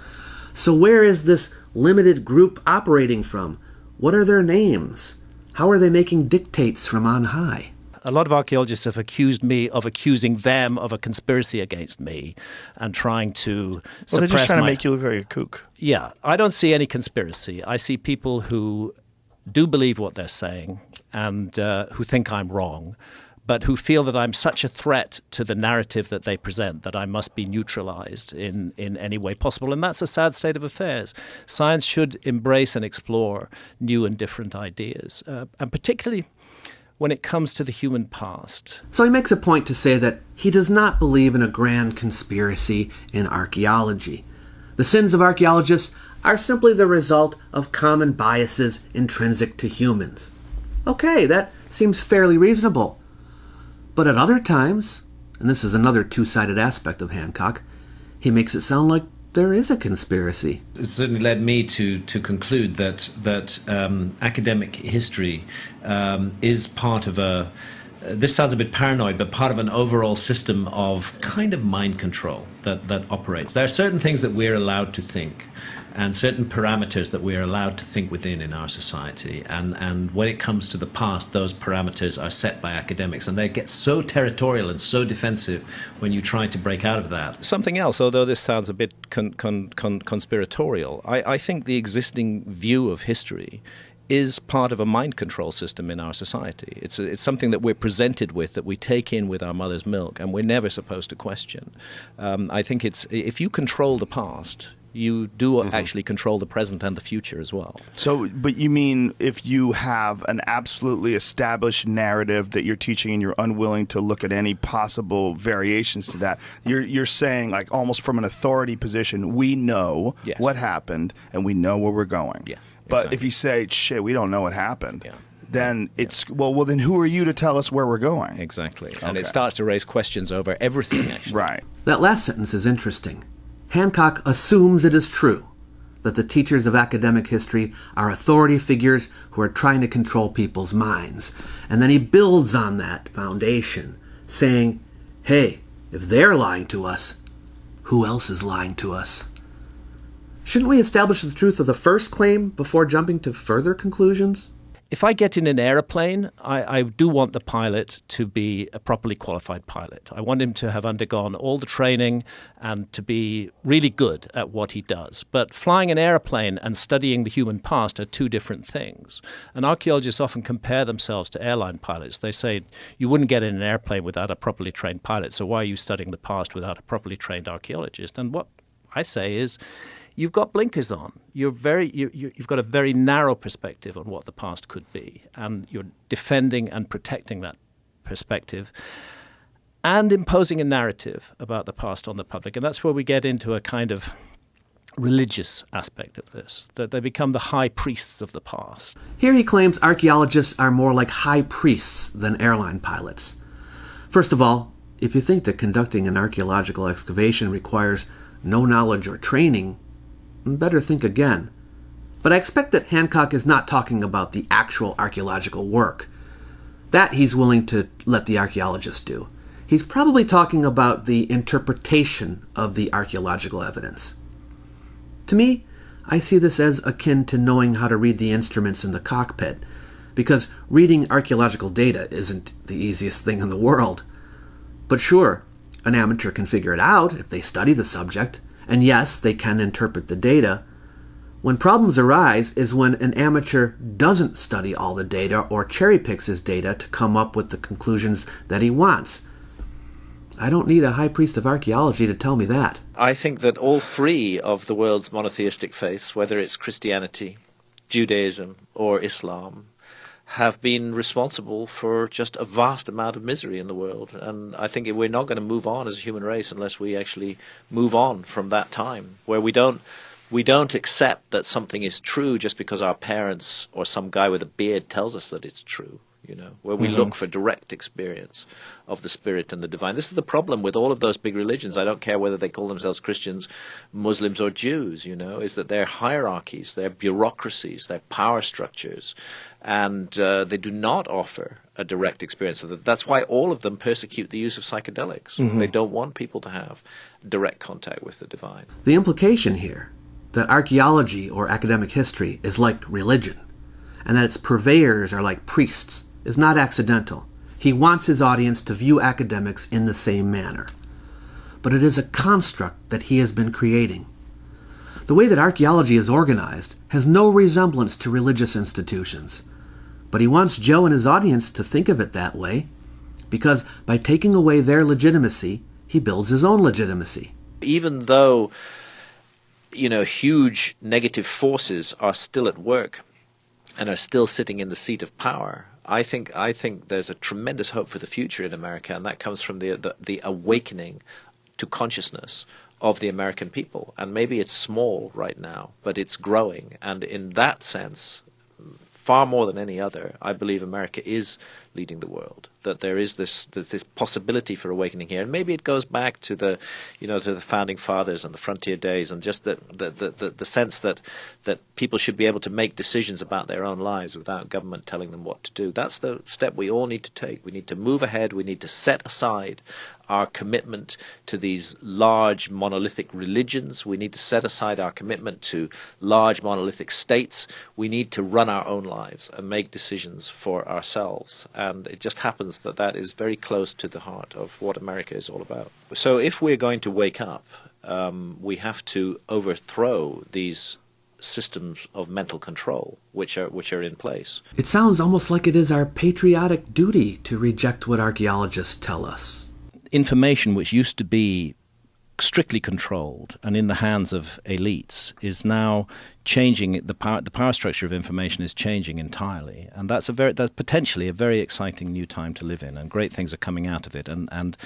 So where is this limited group operating from? What are their names? How are they making dictates from on high? A lot of archaeologists have accused me of accusing them of a conspiracy against me and trying to suppress they're just trying to make you look like a kook. Yeah, I don't see any conspiracy. I see people who do believe what they're saying and who think I'm wrong, but who feel that I'm such a threat to the narrative that they present that I must be neutralized in any way possible. And that's a sad state of affairs. Science should embrace and explore new and different ideas, and particularly when it comes to the human past. So he makes a point to say that he does not believe in a grand conspiracy in archaeology. The sins of archaeologists are simply the result of common biases intrinsic to humans. Okay, that seems fairly reasonable. But at other times, and this is another two-sided aspect of Hancock, he makes it sound like there is a conspiracy. It certainly led me to conclude that academic history is part of a, this sounds a bit paranoid, but part of an overall system of kind of mind control that operates. There are certain things that we're allowed to think, and certain parameters that we are allowed to think within in our society. And when it comes to the past, those parameters are set by academics, and they get so territorial and so defensive when you try to break out of that. Something else, although this sounds a bit conspiratorial, I think the existing view of history is part of a mind control system in our society. It's something that we're presented with, that we take in with our mother's milk, and we're never supposed to question. I think it's, if you control the past, you do actually control the present and the future as well. So, but you mean if you have an absolutely established narrative that you're teaching and you're unwilling to look at any possible variations to that, you're saying, like, almost from an authority position, we know what happened and we know where we're going. Yeah, but exactly. if you say, shit, we don't know what happened, then it's, well, then who are you to tell us where we're going? Exactly. And it starts to raise questions over everything, actually. Right. That last sentence is interesting. Hancock assumes it is true that the teachers of academic history are authority figures who are trying to control people's minds. And then he builds on that foundation, saying, hey, if they're lying to us, who else is lying to us? Shouldn't we establish the truth of the first claim before jumping to further conclusions? If I get in an aeroplane, I do want the pilot to be a properly qualified pilot. I want him to have undergone all the training and to be really good at what he does. But flying an airplane and studying the human past are two different things. And archaeologists often compare themselves to airline pilots. They say, you wouldn't get in an airplane without a properly trained pilot, so why are you studying the past without a properly trained archaeologist? And what I say is, you've got blinkers on. You've got a very narrow perspective on what the past could be, and you're defending and protecting that perspective and imposing a narrative about the past on the public. And that's where we get into a kind of religious aspect of this, that they become the high priests of the past. Here he claims archaeologists are more like high priests than airline pilots. First of all, if you think that conducting an archaeological excavation requires no knowledge or training, better think again. But I expect that Hancock is not talking about the actual archaeological work. That he's willing to let the archaeologist do. He's probably talking about the interpretation of the archaeological evidence. To me, I see this as akin to knowing how to read the instruments in the cockpit, because reading archaeological data isn't the easiest thing in the world. But sure, an amateur can figure it out if they study the subject, and yes, they can interpret the data. When problems arise is when an amateur doesn't study all the data or cherry-picks his data to come up with the conclusions that he wants. I don't need a high priest of archaeology to tell me that. I think that all three of the world's monotheistic faiths, whether it's Christianity, Judaism, or Islam, have been responsible for just a vast amount of misery in the world. And I think we're not going to move on as a human race unless we actually move on from that time, where we don't accept that something is true just because our parents or some guy with a beard tells us that it's true. Where we look for direct experience of the spirit and the divine. This is the problem with all of those big religions. I don't care whether they call themselves Christians, Muslims, or Jews, is that they're hierarchies, they're bureaucracies, they're power structures, and they do not offer a direct experience of that. That's why all of them persecute the use of psychedelics. They don't want people to have direct contact with the divine. The implication here, that archaeology or academic history is like religion, and that its purveyors are like priests, is not accidental. He wants his audience to view academics in the same manner. But it is a construct that he has been creating. The way that archaeology is organized has no resemblance to religious institutions. But he wants Joe and his audience to think of it that way, because by taking away their legitimacy, he builds his own legitimacy. Even though, huge negative forces are still at work and are still sitting in the seat of power, I think there's a tremendous hope for the future in America, and that comes from the awakening to consciousness of the American people. And maybe it's small right now, but it's growing. And in that sense, far more than any other, I believe America is leading the world. That there is this possibility for awakening here, and maybe it goes back to the founding fathers and the frontier days, and just the sense that people should be able to make decisions about their own lives without government telling them what to do. That's the step we all need to take. We need to move ahead. We need to set aside our commitment to these large monolithic religions. We need to set aside our commitment to large monolithic states. We need to run our own lives and make decisions for ourselves. And it just happens that is very close to the heart of what America is all about. So if we're going to wake up, we have to overthrow these systems of mental control which are in place. It sounds almost like it is our patriotic duty to reject what archaeologists tell us. Information which used to be strictly controlled and in the hands of elites is now changing. The power structure of information is changing entirely, and that's potentially a very exciting new time to live in, and great things are coming out of it. And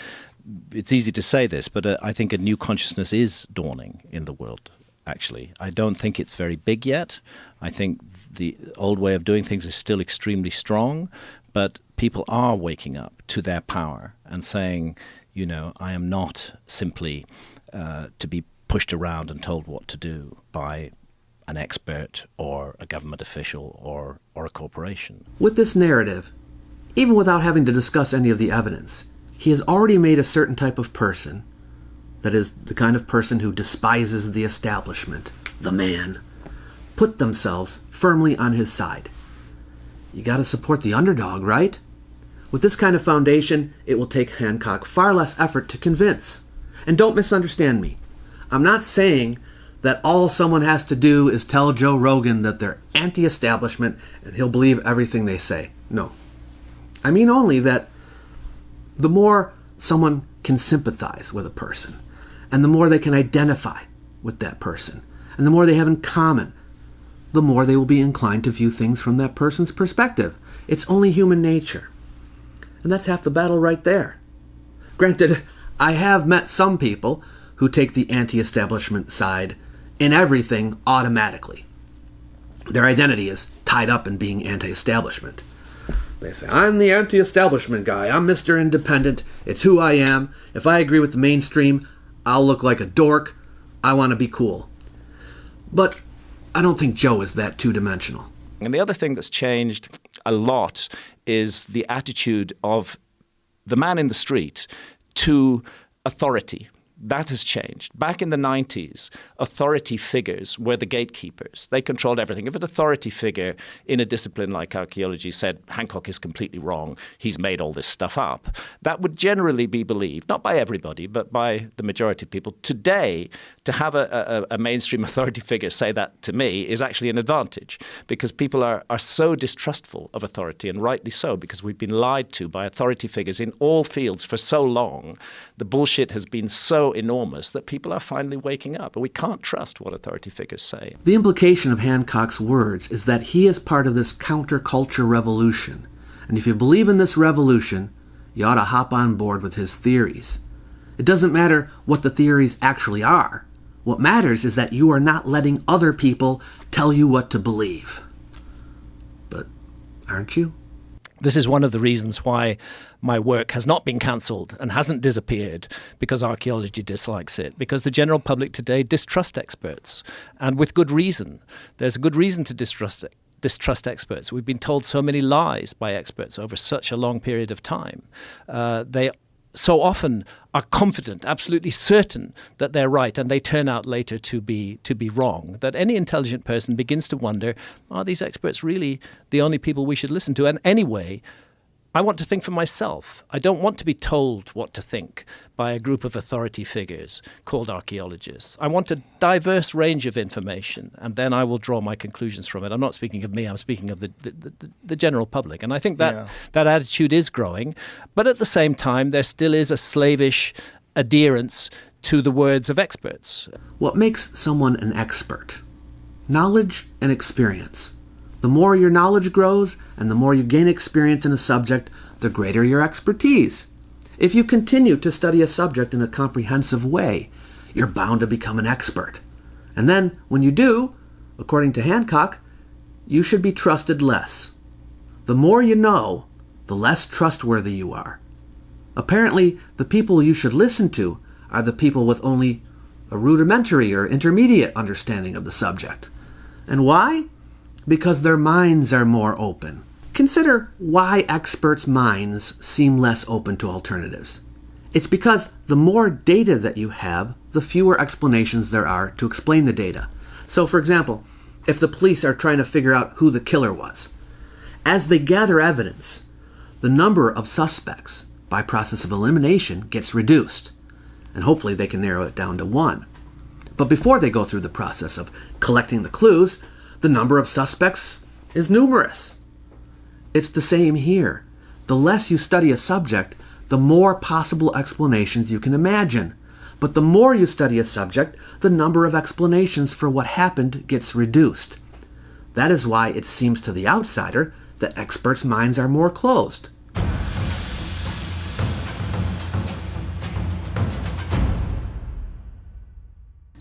it's easy to say this, but I think a new consciousness is dawning in the world. Actually, I don't think it's very big yet. I think the old way of doing things is still extremely strong, but people are waking up to their power and saying, I am not simply to be pushed around and told what to do by an expert or a government official or a corporation. With this narrative, even without having to discuss any of the evidence, he has already made a certain type of person, that is, the kind of person who despises the establishment, the man, put themselves firmly on his side. You gotta support the underdog, right? With this kind of foundation, it will take Hancock far less effort to convince. And don't misunderstand me. I'm not saying that all someone has to do is tell Joe Rogan that they're anti-establishment and he'll believe everything they say. No. I mean only that the more someone can sympathize with a person, and the more they can identify with that person, and the more they have in common, the more they will be inclined to view things from that person's perspective. It's only human nature. And that's half the battle right there. Granted, I have met some people who take the anti-establishment side in everything automatically. Their identity is tied up in being anti-establishment. They say, I'm the anti-establishment guy. I'm Mr. Independent. It's who I am. If I agree with the mainstream, I'll look like a dork. I want to be cool. But I don't think Joe is that two-dimensional. And the other thing that's changed a lot is the attitude of the man in the street to authority. That has changed. Back in the 90s, authority figures were the gatekeepers. They controlled everything. If an authority figure in a discipline like archaeology said, Hancock is completely wrong, he's made all this stuff up, that would generally be believed, not by everybody, but by the majority of people. Today, to have a mainstream authority figure say that to me is actually an advantage, because people are so distrustful of authority, and rightly so, because we've been lied to by authority figures in all fields for so long. The bullshit has been so enormous that people are finally waking up, and we can't trust what authority figures say. The implication of Hancock's words is that he is part of this counterculture revolution, and if you believe in this revolution, you ought to hop on board with his theories. It doesn't matter what the theories actually are. What matters is that you are not letting other people tell you what to believe. But aren't you? This is one of the reasons why my work has not been cancelled and hasn't disappeared, because archaeology dislikes it, because the general public today distrust experts, and with good reason. There's a good reason to distrust experts. We've been told so many lies by experts over such a long period of time. They so often are confident, absolutely certain that they're right, and they turn out later to be wrong, that any intelligent person begins to wonder, are these experts really the only people we should listen to? And anyway, I want to think for myself. I don't want to be told what to think by a group of authority figures called archaeologists. I want a diverse range of information, and then I will draw my conclusions from it. I'm not speaking of me, I'm speaking of the general public. And I think that attitude is growing. But at the same time, there still is a slavish adherence to the words of experts. What makes someone an expert? Knowledge and experience. The more your knowledge grows and the more you gain experience in a subject, the greater your expertise. If you continue to study a subject in a comprehensive way, you're bound to become an expert. And then, when you do, according to Hancock, you should be trusted less. The more you know, the less trustworthy you are. Apparently, the people you should listen to are the people with only a rudimentary or intermediate understanding of the subject. And why? Because their minds are more open. Consider why experts' minds seem less open to alternatives. It's because the more data that you have, the fewer explanations there are to explain the data. So, for example, if the police are trying to figure out who the killer was, as they gather evidence, the number of suspects by process of elimination gets reduced, and hopefully they can narrow it down to one. But before they go through the process of collecting the clues, the number of suspects is numerous. It's the same here. The less you study a subject, the more possible explanations you can imagine. But the more you study a subject, the number of explanations for what happened gets reduced. That is why it seems to the outsider that experts' minds are more closed.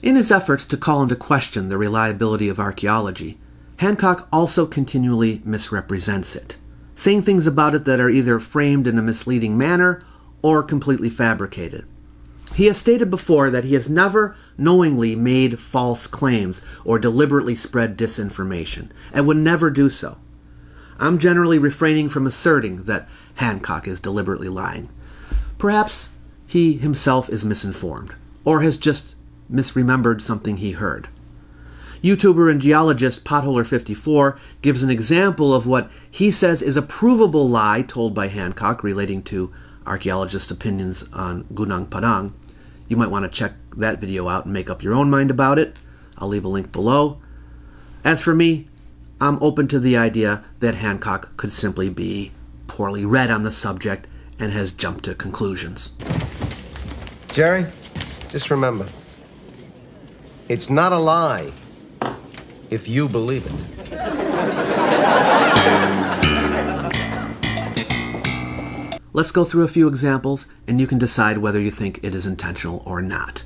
In his efforts to call into question the reliability of archaeology, Hancock also continually misrepresents it, saying things about it that are either framed in a misleading manner or completely fabricated. He has stated before that he has never knowingly made false claims or deliberately spread disinformation, and would never do so. I'm generally refraining from asserting that Hancock is deliberately lying. Perhaps he himself is misinformed, or has just misremembered something he heard. YouTuber and geologist Potholer54 gives an example of what he says is a provable lie told by Hancock relating to archaeologist opinions on Gunung Padang. You might want to check that video out and make up your own mind about it. I'll leave a link below. As for me, I'm open to the idea that Hancock could simply be poorly read on the subject and has jumped to conclusions. Jerry, just remember, it's not a lie if you believe it. Let's go through a few examples, and you can decide whether you think it is intentional or not.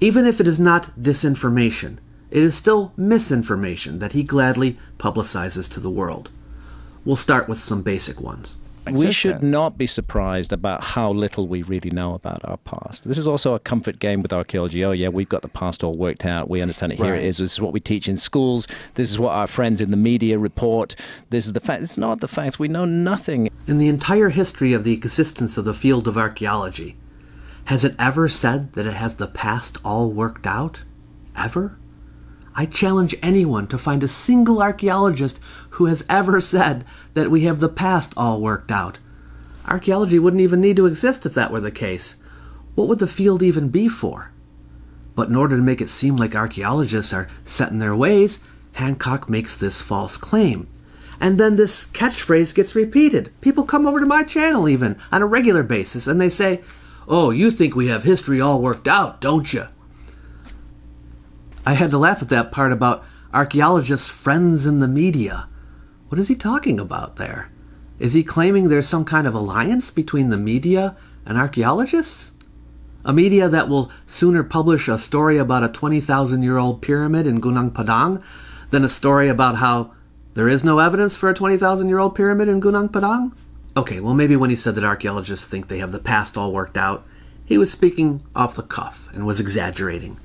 Even if it is not disinformation, it is still misinformation that he gladly publicizes to the world. We'll start with some basic ones. We should not be surprised about how little we really know about our past. This is also a comfort game with archaeology. Oh, yeah, we've got the past all worked out. We understand it. Here it is. This is what we teach in schools. This is what our friends in the media report. This is the fact. It's not the facts. We know nothing. In the entire history of the existence of the field of archaeology, has it ever said that it has the past all worked out? Ever? I challenge anyone to find a single archaeologist who has ever said that we have the past all worked out. Archaeology wouldn't even need to exist if that were the case. What would the field even be for? But in order to make it seem like archaeologists are set in their ways, Hancock makes this false claim. And then this catchphrase gets repeated. People come over to my channel even on a regular basis and they say, "Oh, you think we have history all worked out, don't you?" I had to laugh at that part about archaeologists' friends in the media. What is he talking about there? Is he claiming there's some kind of alliance between the media and archaeologists? A media that will sooner publish a story about a 20,000-year-old pyramid in Gunung Padang than a story about how there is no evidence for a 20,000-year-old pyramid in Gunung Padang? Okay, well maybe when he said that archaeologists think they have the past all worked out, he was speaking off the cuff and was exaggerating.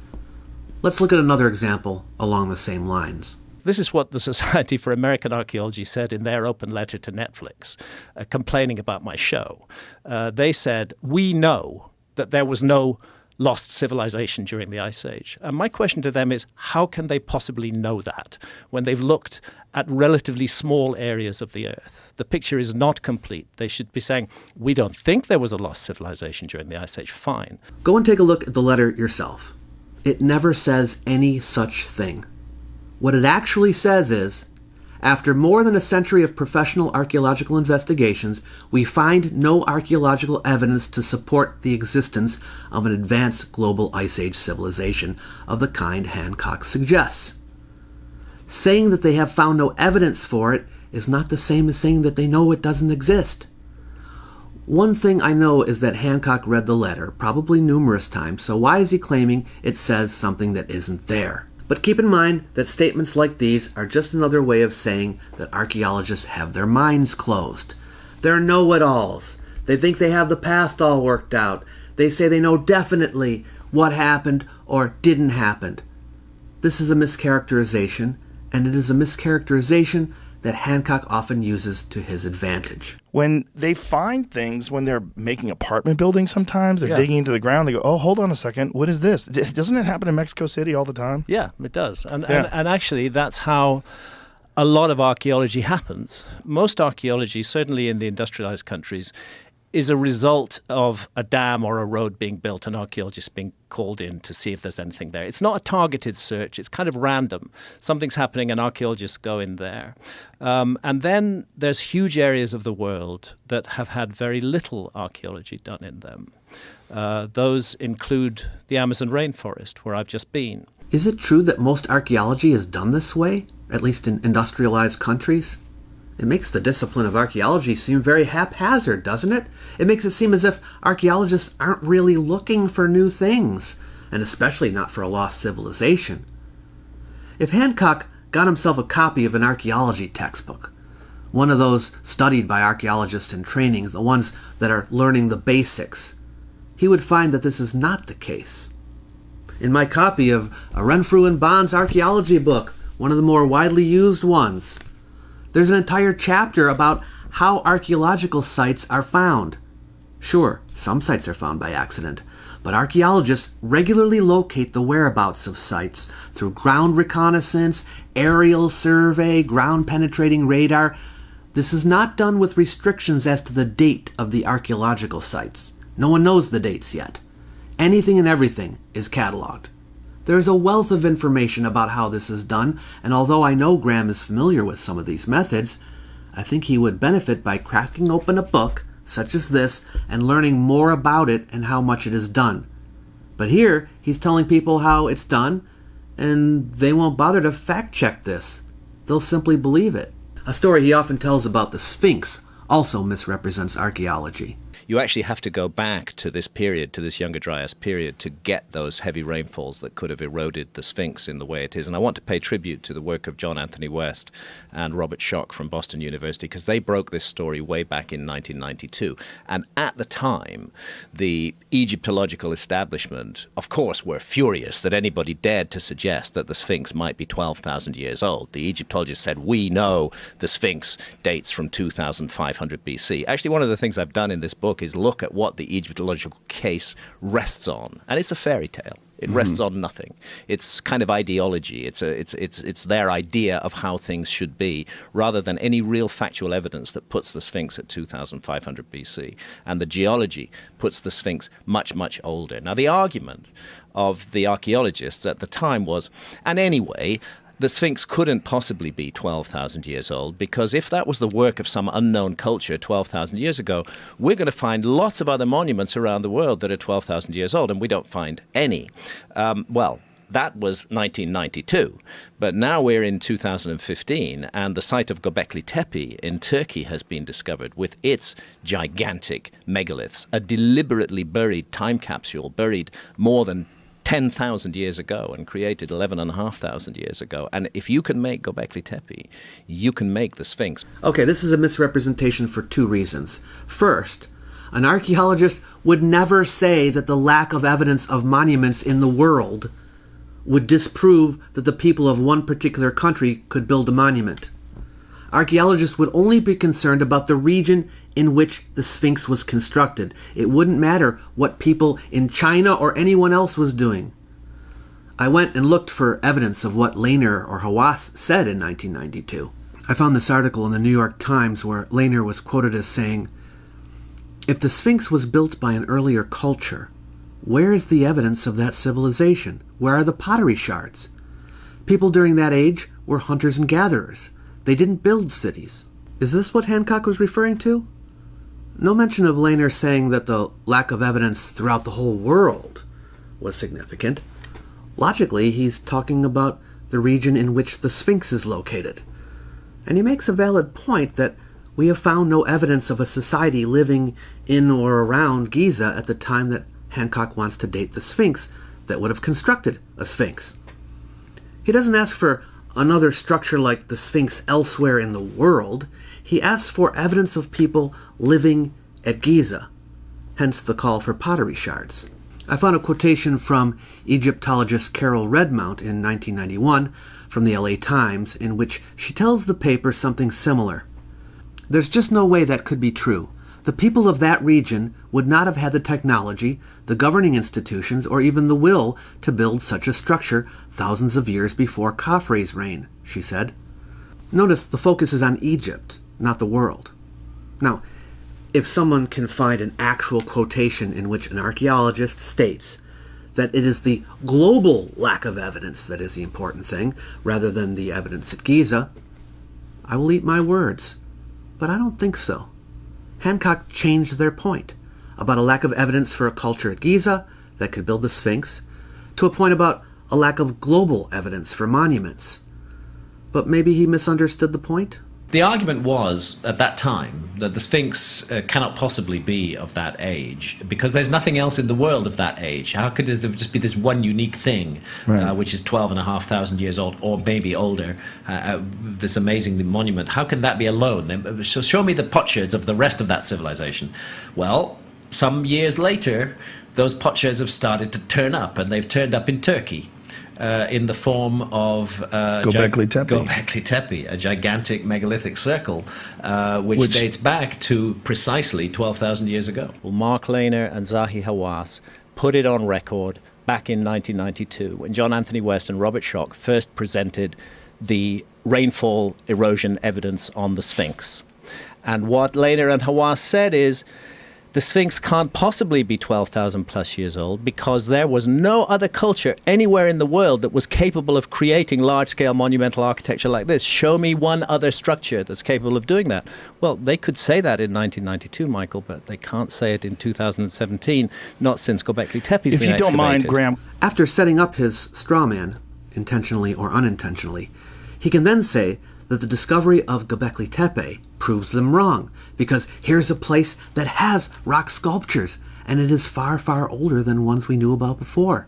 Let's look at another example along the same lines. This is what the Society for American Archaeology said in their open letter to Netflix, complaining about my show. They said, "We know that there was no lost civilization during the Ice Age." And my question to them is, how can they possibly know that when they've looked at relatively small areas of the Earth? The picture is not complete. They should be saying, "We don't think there was a lost civilization during the Ice Age." Fine. Go and take a look at the letter yourself. It never says any such thing. What it actually says is, after more than a century of professional archaeological investigations, we find no archaeological evidence to support the existence of an advanced global Ice Age civilization of the kind Hancock suggests. Saying that they have found no evidence for it is not the same as saying that they know it doesn't exist. One thing I know is that Hancock read the letter, probably numerous times, so why is he claiming it says something that isn't there? But keep in mind that statements like these are just another way of saying that archaeologists have their minds closed. They're know-it-alls. They think they have the past all worked out. They say they know definitely what happened or didn't happen. This is a mischaracterization, and it is a mischaracterization that Hancock often uses to his advantage. When they find things, when they're making apartment buildings sometimes, they're digging into the ground, they go, "Oh, hold on a second, what is this?" Doesn't it happen in Mexico City all the time? Yeah, it does. And actually, that's how a lot of archaeology happens. Most archaeology, certainly in the industrialized countries, is a result of a dam or a road being built and archaeologists being called in to see if there's anything there. It's not a targeted search. It's kind of random. Something's happening and archaeologists go in there. And then there's huge areas of the world that have had very little archaeology done in them. Those include the Amazon rainforest, where I've just been. Is it true that most archaeology is done this way, at least in industrialized countries? It makes the discipline of archaeology seem very haphazard, doesn't it? It makes it seem as if archaeologists aren't really looking for new things, and especially not for a lost civilization. If Hancock got himself a copy of an archaeology textbook, one of those studied by archaeologists in training, the ones that are learning the basics, he would find that this is not the case. In my copy of a Renfrew and Bond's archaeology book, one of the more widely used ones, there's an entire chapter about how archaeological sites are found. Sure, some sites are found by accident, but archaeologists regularly locate the whereabouts of sites through ground reconnaissance, aerial survey, ground-penetrating radar. This is not done with restrictions as to the date of the archaeological sites. No one knows the dates yet. Anything and everything is cataloged. There is a wealth of information about how this is done, and although I know Graham is familiar with some of these methods, I think he would benefit by cracking open a book such as this and learning more about it and how much it is done. But here, he's telling people how it's done, and they won't bother to fact-check this. They'll simply believe it. A story he often tells about the Sphinx also misrepresents archaeology. you actually have to go back to this period, to this Younger Dryas period, to get those heavy rainfalls that could have eroded the Sphinx in the way it is. And I want to pay tribute to the work of John Anthony West and Robert Schoch from Boston University, because they broke this story way back in 1992. And at the time, the Egyptological establishment, of course, were furious that anybody dared to suggest that the Sphinx might be 12,000 years old. The Egyptologists said, we know the Sphinx dates from 2,500 BC. Actually, one of the things I've done in this book is look at what the Egyptological case rests on. And it's a fairy tale. It rests on nothing. It's kind of ideology. It's their idea of how things should be, rather than any real factual evidence that puts the Sphinx at 2,500 BC. And the geology puts the Sphinx much, much older. Now, the argument of the archaeologists at the time was, and anyway, the Sphinx couldn't possibly be 12,000 years old, because if that was the work of some unknown culture 12,000 years ago, we're going to find lots of other monuments around the world that are 12,000 years old, and we don't find any. Well, that was 1992. But now we're in 2015, and the site of Göbekli Tepe in Turkey has been discovered with its gigantic megaliths, a deliberately buried time capsule, buried more than 10,000 years ago and created 11,500 years ago. And if you can make Göbekli Tepe, you can make the Sphinx. Okay, this is a misrepresentation for two reasons. First, an archaeologist would never say that the lack of evidence of monuments in the world would disprove that the people of one particular country could build a monument. Archaeologists would only be concerned about the region in which the Sphinx was constructed. It wouldn't matter what people in China or anyone else was doing. I went and looked for evidence of what Lehner or Hawass said in 1992. I found this article in the New York Times where Lehner was quoted as saying, "If the Sphinx was built by an earlier culture, where is the evidence of that civilization? Where are the pottery shards? People during that age were hunters and gatherers. They didn't build cities." Is this what Hancock was referring to? No mention of Lehner saying that the lack of evidence throughout the whole world was significant. Logically, he's talking about the region in which the Sphinx is located. And he makes a valid point that we have found no evidence of a society living in or around Giza at the time that Hancock wants to date the Sphinx that would have constructed a Sphinx. He doesn't ask for another structure like the Sphinx elsewhere in the world. He asks for evidence of people living at Giza, hence the call for pottery shards. I found a quotation from Egyptologist Carol Redmount in 1991 from the LA Times in which she tells the paper something similar. "There's just no way that could be true. The people of that region would not have had the technology, the governing institutions, or even the will to build such a structure thousands of years before Khafre's reign," she said. Notice the focus is on Egypt, not the world. Now, if someone can find an actual quotation in which an archaeologist states that it is the global lack of evidence that is the important thing, rather than the evidence at Giza, I will eat my words. But I don't think so. Hancock changed their point about a lack of evidence for a culture at Giza that could build the Sphinx to a point about a lack of global evidence for monuments. But maybe he misunderstood the point? The argument was, at that time, that the Sphinx cannot possibly be of that age, because there's nothing else in the world of that age. How could there just be this one unique thing, which is 12,500 years old, or maybe older, this amazing monument? How can that be alone? Show me the potsherds of the rest of that civilization. Well, some years later, those potsherds have started to turn up, and they've turned up in Turkey. In the form of Göbekli Tepe. Göbekli Tepe, a gigantic megalithic circle, which dates back to precisely 12,000 years ago. Well, Mark Lehner and Zahi Hawass put it on record back in 1992 when John Anthony West and Robert Schoch first presented the rainfall erosion evidence on the Sphinx. And what Lehner and Hawass said is, the Sphinx can't possibly be 12,000 plus years old because there was no other culture anywhere in the world that was capable of creating large-scale monumental architecture like this. Show me one other structure that's capable of doing that. Well, they could say that in 1992, Michael, but they can't say it in 2017, not since Göbekli Tepe's been excavated. If you don't mind, Graham. After setting up his straw man, intentionally or unintentionally, he can then say that the discovery of Göbekli Tepe proves them wrong, because here's a place that has rock sculptures, and it is far, far older than ones we knew about before.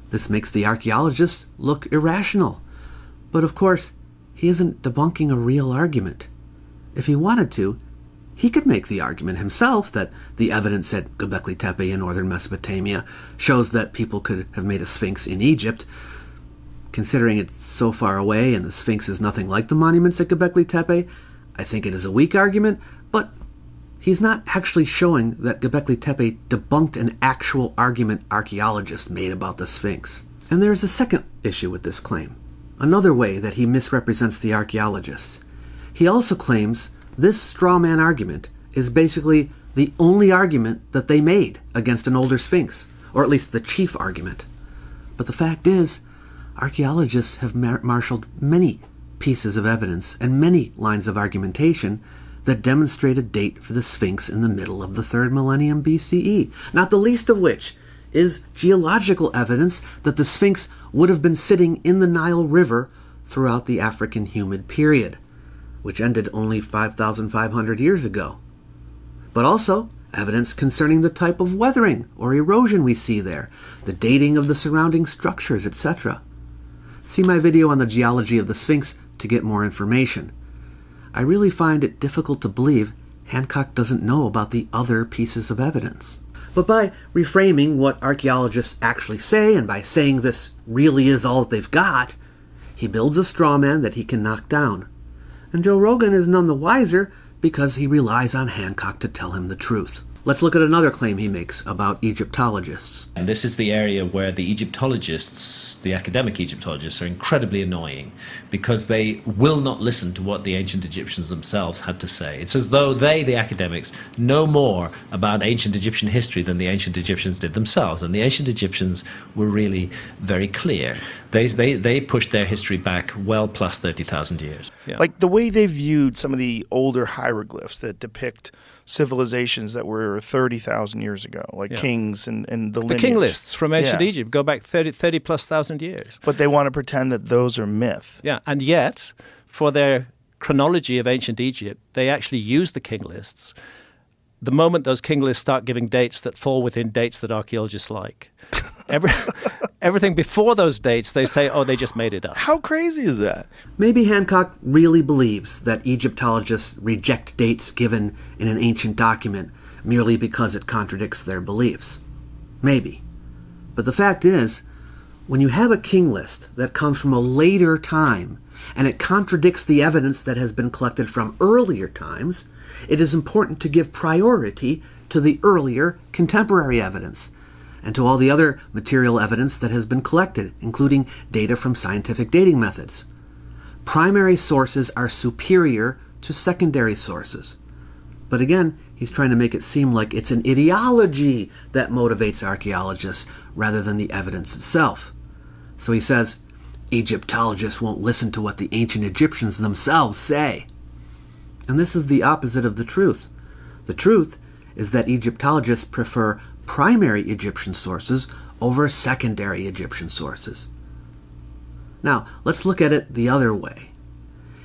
This makes the archaeologist look irrational. But of course, he isn't debunking a real argument. If he wanted to, he could make the argument himself that the evidence at Göbekli Tepe in northern Mesopotamia shows that people could have made a sphinx in Egypt. Considering it's so far away and the sphinx is nothing like the monuments at Göbekli Tepe, I think it is a weak argument, but he's not actually showing that Göbekli Tepe debunked an actual argument archaeologists made about the sphinx. And there is a second issue with this claim, another way that he misrepresents the archaeologists. He also claims this straw man argument is basically the only argument that they made against an older sphinx, or at least the chief argument. But the fact is, archaeologists have marshaled many pieces of evidence and many lines of argumentation that demonstrate a date for the Sphinx in the middle of the 3rd millennium BCE, not the least of which is geological evidence that the Sphinx would have been sitting in the Nile River throughout the African humid period, which ended only 5,500 years ago. But also evidence concerning the type of weathering or erosion we see there, the dating of the surrounding structures, etc. See my video on the geology of the Sphinx to get more information. I really find it difficult to believe Hancock doesn't know about the other pieces of evidence. But by reframing what archaeologists actually say, and by saying this really is all that they've got, he builds a straw man that he can knock down. And Joe Rogan is none the wiser because he relies on Hancock to tell him the truth. Let's look at another claim he makes about Egyptologists. And this is the area where the Egyptologists, the academic Egyptologists, are incredibly annoying because they will not listen to what the ancient Egyptians themselves had to say. It's as though they, the academics, know more about ancient Egyptian history than the ancient Egyptians did themselves. And the ancient Egyptians were really very clear. They pushed their history back well plus 30,000 years. Yeah. Like the way they viewed some of the older hieroglyphs that depict civilizations that were 30,000 years ago, like kings and the lineage. The king lists from ancient Egypt go back 30 plus thousand years. But they want to pretend that those are myth. Yeah, and yet, for their chronology of ancient Egypt, they actually use the king lists. The moment those king lists start giving dates that fall within dates that archaeologists like, everything before those dates, they say, oh, they just made it up. How crazy is that? Maybe Hancock really believes that Egyptologists reject dates given in an ancient document merely because it contradicts their beliefs. Maybe. But the fact is, when you have a king list that comes from a later time and it contradicts the evidence that has been collected from earlier times, it is important to give priority to the earlier contemporary evidence and to all the other material evidence that has been collected, including data from scientific dating methods. Primary sources are superior to secondary sources. But again, he's trying to make it seem like it's an ideology that motivates archaeologists rather than the evidence itself. So he says, Egyptologists won't listen to what the ancient Egyptians themselves say. And this is the opposite of the truth. The truth is that Egyptologists prefer primary Egyptian sources over secondary Egyptian sources. Now, let's look at it the other way.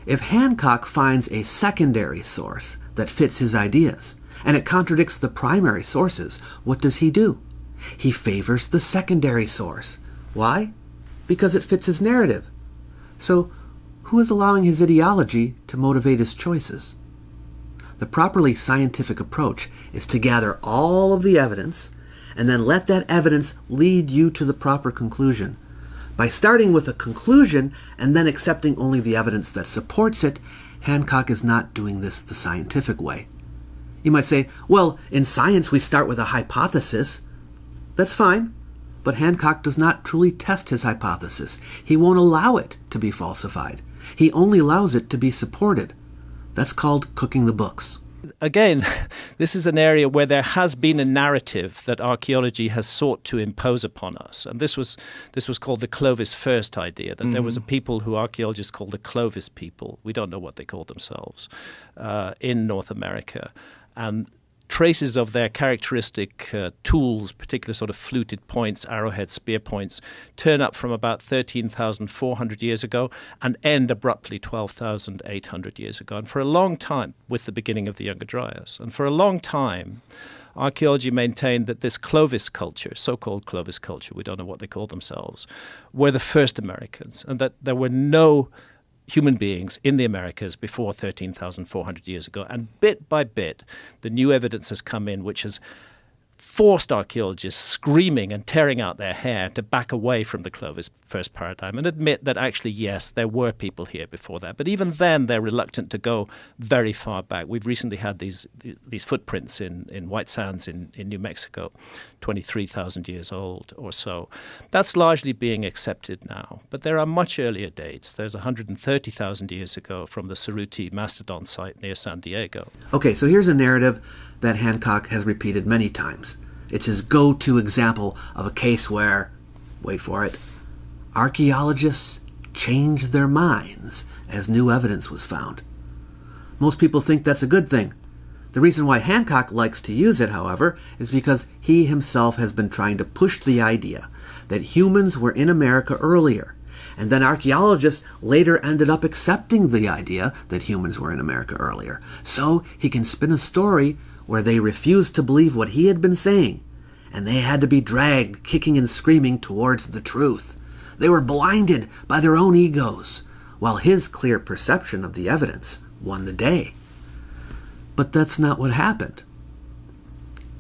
If Hancock finds a secondary source that fits his ideas, and it contradicts the primary sources, what does he do? He favors the secondary source. Why? Because it fits his narrative. So, who is allowing his ideology to motivate his choices? The properly scientific approach is to gather all of the evidence and then let that evidence lead you to the proper conclusion. By starting with a conclusion and then accepting only the evidence that supports it, Hancock is not doing this the scientific way. You might say, well, in science we start with a hypothesis. That's fine, but Hancock does not truly test his hypothesis. He won't allow it to be falsified. He only allows it to be supported. That's called cooking the books. Again, this is an area where there has been a narrative that archaeology has sought to impose upon us. And this was called the Clovis first idea, that there was a people who archaeologists called the Clovis people. We don't know what they called themselves, in North America. And traces of their characteristic tools, particular sort of fluted points, arrowhead, spear points, turn up from about 13,400 years ago and end abruptly 12,800 years ago. And for a long time, with the beginning of the Younger Dryas, and for a long time, archaeology maintained that this Clovis culture, so-called Clovis culture, we don't know what they called themselves, were the first Americans, and that there were no human beings in the Americas before 13,400 years ago. And bit by bit, the new evidence has come in which has forced archaeologists screaming and tearing out their hair to back away from the Clovis first paradigm and admit that actually, yes, there were people here before that. But even then, they're reluctant to go very far back. We've recently had these footprints in White Sands in New Mexico, 23,000 years old or so. That's largely being accepted now. But there are much earlier dates. There's 130,000 years ago from the Cerruti Mastodon site near San Diego. Okay, so here's a narrative that Hancock has repeated many times. It's his go-to example of a case where, wait for it, archaeologists changed their minds as new evidence was found. Most people think that's a good thing. The reason why Hancock likes to use it, however, is because he himself has been trying to push the idea that humans were in America earlier, and then archaeologists later ended up accepting the idea that humans were in America earlier. So he can spin a story where they refused to believe what he had been saying, and they had to be dragged kicking and screaming towards the truth. They were blinded by their own egos, while his clear perception of the evidence won the day. But that's not what happened.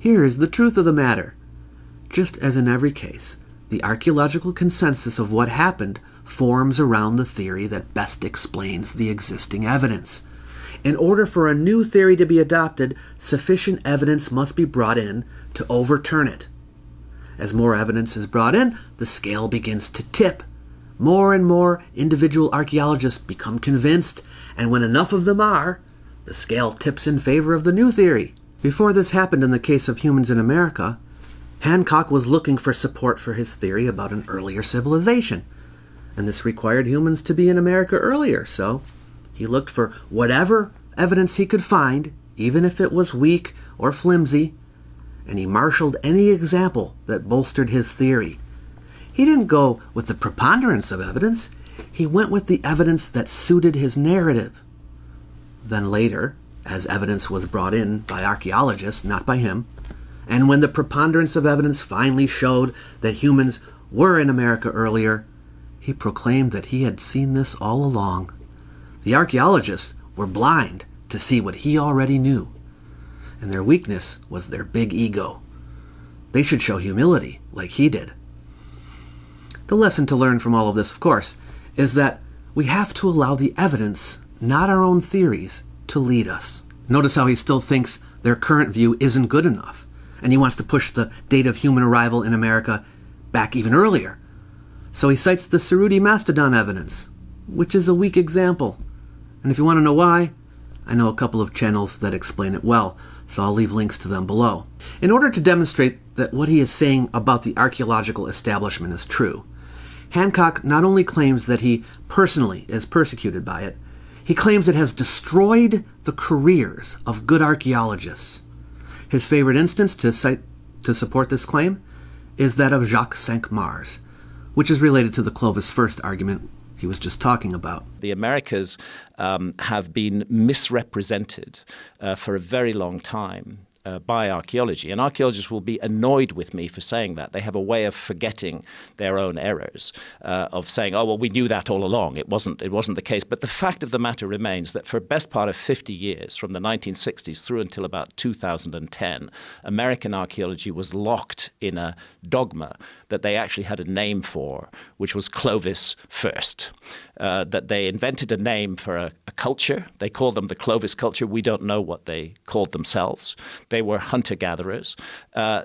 Here is the truth of the matter. Just as in every case, the archaeological consensus of what happened forms around the theory that best explains the existing evidence. In order for a new theory to be adopted, sufficient evidence must be brought in to overturn it. As more evidence is brought in, the scale begins to tip. More and more individual archaeologists become convinced, and when enough of them are, the scale tips in favor of the new theory. Before this happened in the case of humans in America, Hancock was looking for support for his theory about an earlier civilization, and this required humans to be in America earlier, so he looked for whatever evidence he could find, even if it was weak or flimsy, and he marshaled any example that bolstered his theory. He didn't go with the preponderance of evidence. He went with the evidence that suited his narrative. Then later, as evidence was brought in by archaeologists, not by him, and when the preponderance of evidence finally showed that humans were in America earlier, he proclaimed that he had seen this all along. The archaeologists were blind to see what he already knew, and their weakness was their big ego. They should show humility like he did. The lesson to learn from all of this, of course, is that we have to allow the evidence, not our own theories, to lead us. Notice how he still thinks their current view isn't good enough, and he wants to push the date of human arrival in America back even earlier. So he cites the Cerruti Mastodon evidence, which is a weak example. And if you want to know why, I know a couple of channels that explain it well, so I'll leave links to them below. In order to demonstrate that what he is saying about the archaeological establishment is true, Hancock not only claims that he personally is persecuted by it, he claims it has destroyed the careers of good archaeologists. His favorite instance to cite to support this claim is that of Jacques Cinq-Mars, which is related to the Clovis first argument he was just talking about. The Americas have been misrepresented for a very long time by archaeology. And archaeologists will be annoyed with me for saying that. They have a way of forgetting their own errors, of saying, oh, well, we knew that all along. It wasn't the case. But the fact of the matter remains that for the best part of 50 years, from the 1960s through until about 2010, American archaeology was locked in a dogma that they actually had a name for, which was Clovis first. That they invented a name for a culture. They called them the Clovis culture. We don't know what they called themselves. They were hunter-gatherers.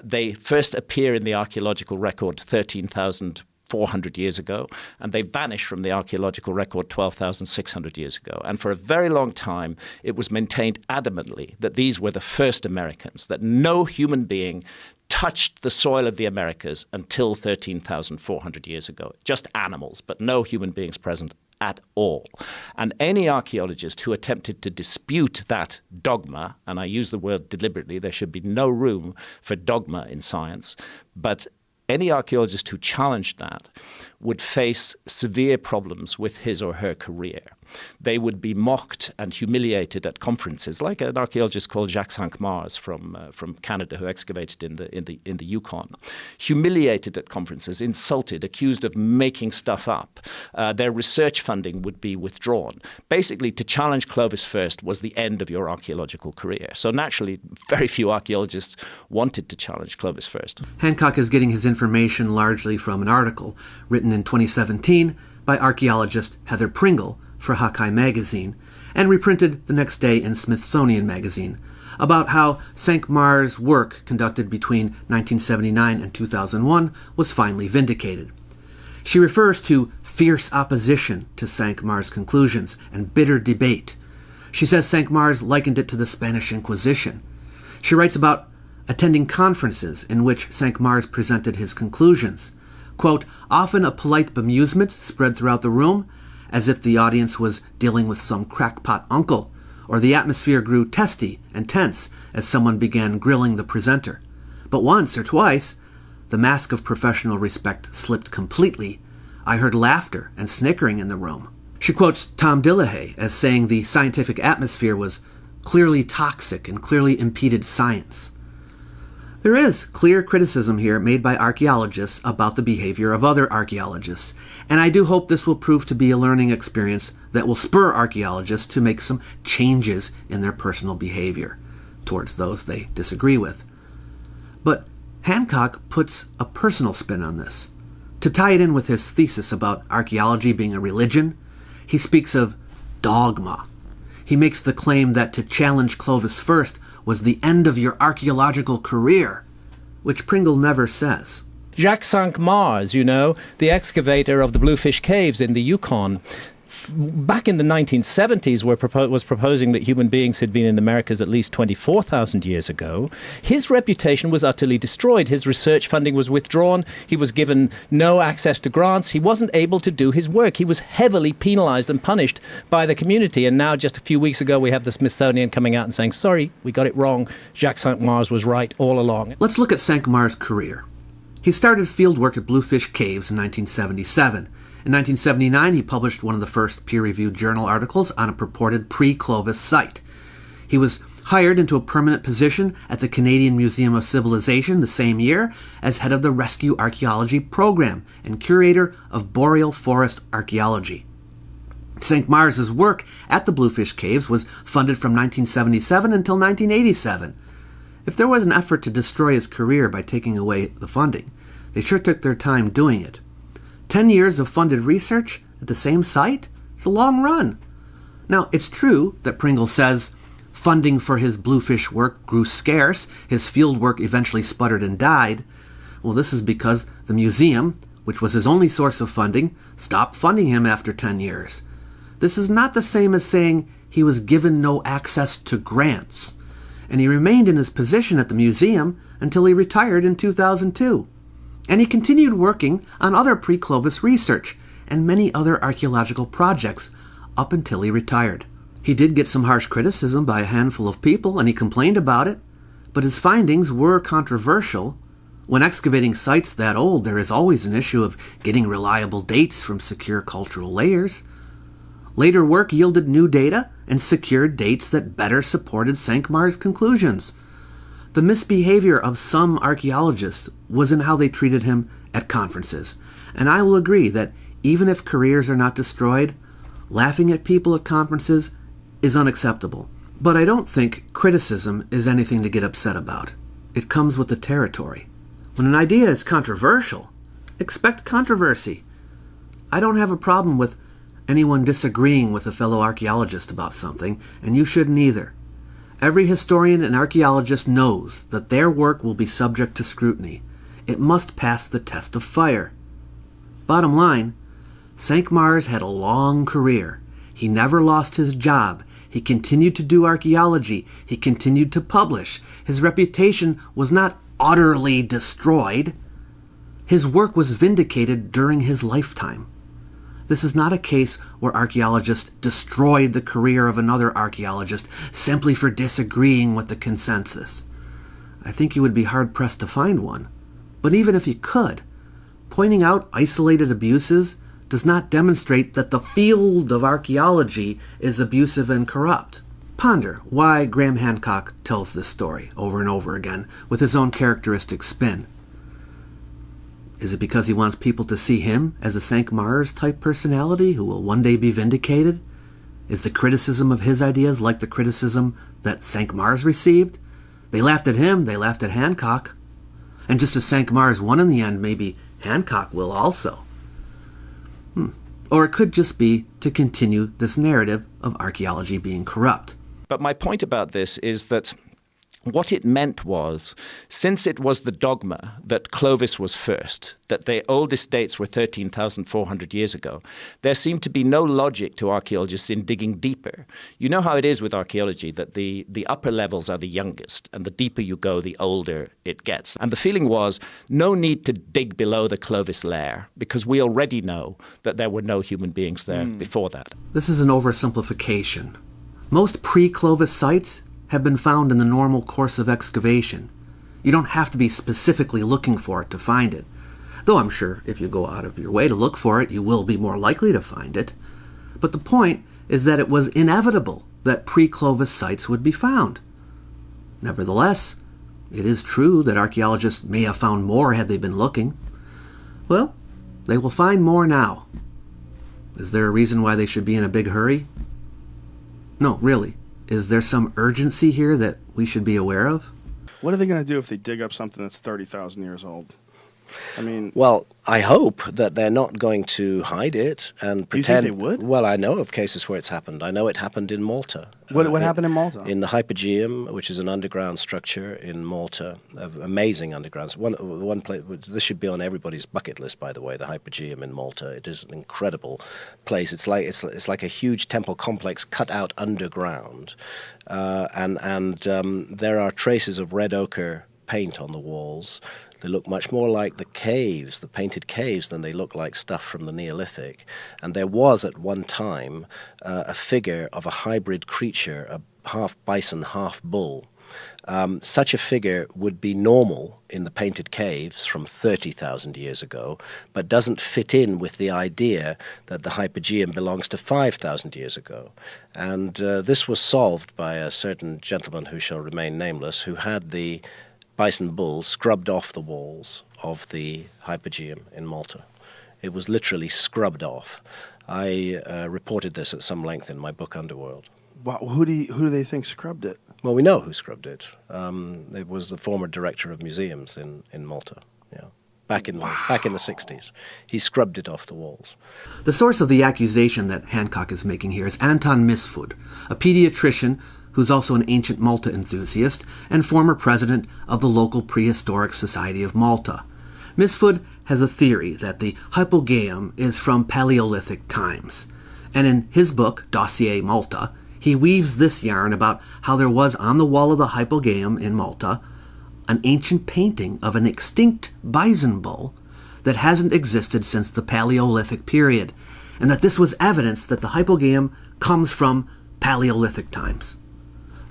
They first appear in the archaeological record 13,400 years ago, and they vanish from the archaeological record 12,600 years ago. And for a very long time, it was maintained adamantly that these were the first Americans, that no human being touched the soil of the Americas until 13,400 years ago. Just animals, but no human beings present at all. And any archaeologist who attempted to dispute that dogma, and I use the word deliberately, there should be no room for dogma in science, but any archaeologist who challenged that would face severe problems with his or her career. They would be mocked and humiliated at conferences, like an archaeologist called Jacques Cinq-Mars from Canada, who excavated in the Yukon. Humiliated at conferences, insulted, accused of making stuff up. Their research funding would be withdrawn. Basically, to challenge Clovis first was the end of your archaeological career. So naturally, very few archaeologists wanted to challenge Clovis first. Hancock is getting his information largely from an article written in 2017 by archaeologist Heather Pringle for Hakai magazine, and reprinted the next day in Smithsonian magazine, about how Cinq-Mars' work conducted between 1979 and 2001 was finally vindicated. She refers to fierce opposition to Cinq-Mars' conclusions and bitter debate. She says Cinq-Mars likened it to the Spanish Inquisition. She writes about attending conferences in which Cinq-Mars presented his conclusions. Quote, often a polite bemusement spread throughout the room, as if the audience was dealing with some crackpot uncle, or the atmosphere grew testy and tense as someone began grilling the presenter. But once or twice, the mask of professional respect slipped completely. I heard laughter and snickering in the room. She quotes Tom Dillahay as saying the scientific atmosphere was clearly toxic and clearly impeded science. There is clear criticism here made by archaeologists about the behavior of other archaeologists, and I do hope this will prove to be a learning experience that will spur archaeologists to make some changes in their personal behavior towards those they disagree with. But Hancock puts a personal spin on this. To tie it in with his thesis about archaeology being a religion, he speaks of dogma. He makes the claim that to challenge Clovis first was the end of your archaeological career, which Pringle never says. Jacques Cinq-Mars, the excavator of the Bluefish Caves in the Yukon, back in the 1970s was proposing that human beings had been in the Americas at least 24,000 years ago. His reputation was utterly destroyed. His research funding was withdrawn. He was given no access to grants. He wasn't able to do his work. He was heavily penalized and punished by the community. And now, just a few weeks ago, we have the Smithsonian coming out and saying, sorry, we got it wrong. Jacques Cinq-Mars was right all along. Let's look at Cinq-Mars' career. He started field work at Bluefish Caves in 1977. In 1979, he published one of the first peer-reviewed journal articles on a purported pre-Clovis site. He was hired into a permanent position at the Canadian Museum of Civilization the same year as head of the Rescue Archaeology Program and curator of Boreal Forest Archaeology. Cinq-Mars' work at the Bluefish Caves was funded from 1977 until 1987. If there was an effort to destroy his career by taking away the funding, they sure took their time doing it. 10 years of funded research at the same site? It's a long run. Now, it's true that Pringle says funding for his bluefish work grew scarce, his field work eventually sputtered and died. Well, this is because the museum, which was his only source of funding, stopped funding him after 10 years. This is not the same as saying he was given no access to grants, and he remained in his position at the museum until he retired in 2002. And he continued working on other pre-Clovis research and many other archaeological projects up until he retired. He did get some harsh criticism by a handful of people, and he complained about it, but his findings were controversial. When excavating sites that old, there is always an issue of getting reliable dates from secure cultural layers. Later work yielded new data and secured dates that better supported Cinq-Mars' conclusions. The misbehavior of some archaeologists was in how they treated him at conferences, and I will agree that even if careers are not destroyed, laughing at people at conferences is unacceptable. But I don't think criticism is anything to get upset about. It comes with the territory. When an idea is controversial, expect controversy. I don't have a problem with anyone disagreeing with a fellow archaeologist about something, and you shouldn't either. Every historian and archaeologist knows that their work will be subject to scrutiny. It must pass the test of fire. Bottom line, Cinq-Mars had a long career. He never lost his job. He continued to do archaeology. He continued to publish. His reputation was not utterly destroyed. His work was vindicated during his lifetime. This is not a case where archaeologists destroyed the career of another archaeologist simply for disagreeing with the consensus. I think you would be hard-pressed to find one. But even if you could, pointing out isolated abuses does not demonstrate that the field of archaeology is abusive and corrupt. Ponder why Graham Hancock tells this story over and over again with his own characteristic spin. Is it because he wants people to see him as a Cinq-Mars-type personality who will one day be vindicated? Is the criticism of his ideas like the criticism that Cinq-Mars received? They laughed at him, they laughed at Hancock. And just as Cinq-Mars won in the end, maybe Hancock will also. Or it could just be to continue this narrative of archaeology being corrupt. But my point about this is that what it meant was, since it was the dogma that Clovis was first, that the oldest dates were 13,400 years ago, there seemed to be no logic to archaeologists in digging deeper. You know how it is with archaeology, that the upper levels are the youngest, and the deeper you go, the older it gets. And the feeling was, no need to dig below the Clovis layer, because we already know that there were no human beings there before that. This is an oversimplification. Most pre-Clovis sites have been found in the normal course of excavation. You don't have to be specifically looking for it to find it. Though I'm sure if you go out of your way to look for it, you will be more likely to find it. But the point is that it was inevitable that pre-Clovis sites would be found. Nevertheless, it is true that archaeologists may have found more had they been looking. Well, they will find more now. Is there a reason why they should be in a big hurry? No, really. Is there some urgency here that we should be aware of? What are they going to do if they dig up something that's 30,000 years old? I mean... Well, I hope that they're not going to hide it and pretend... Do you think they would? Well, I know of cases where it's happened. I know it happened in Malta. What happened in Malta? In the Hypogeum, which is an underground structure in Malta. Amazing underground. One place. This should be on everybody's bucket list, by the way, the Hypogeum in Malta. It is an incredible place. It's like a huge temple complex cut out underground. And there are traces of red ochre paint on the walls. They look much more like the caves, the painted caves, than they look like stuff from the Neolithic. And there was at one time a figure of a hybrid creature, a half bison, half bull. Such a figure would be normal in the painted caves from 30,000 years ago, but doesn't fit in with the idea that the Hypogeum belongs to 5,000 years ago. And this was solved by a certain gentleman who shall remain nameless, who had the bison bull scrubbed off the walls of the Hypogeum in Malta. It was literally scrubbed off. I reported this at some length in my book Underworld. Wow, who do they think scrubbed it? Well, we know who scrubbed it. It was the former director of museums in Malta. Yeah, back in the 60s. He scrubbed it off the walls. The source of the accusation that Hancock is making here is Anton Misfud, a pediatrician who's also an ancient Malta enthusiast and former president of the local Prehistoric Society of Malta. Misfud has a theory that the Hypogeum is from Paleolithic times, and in his book, Dossier Malta, he weaves this yarn about how there was on the wall of the Hypogeum in Malta an ancient painting of an extinct bison bull that hasn't existed since the Paleolithic period, and that this was evidence that the Hypogeum comes from Paleolithic times.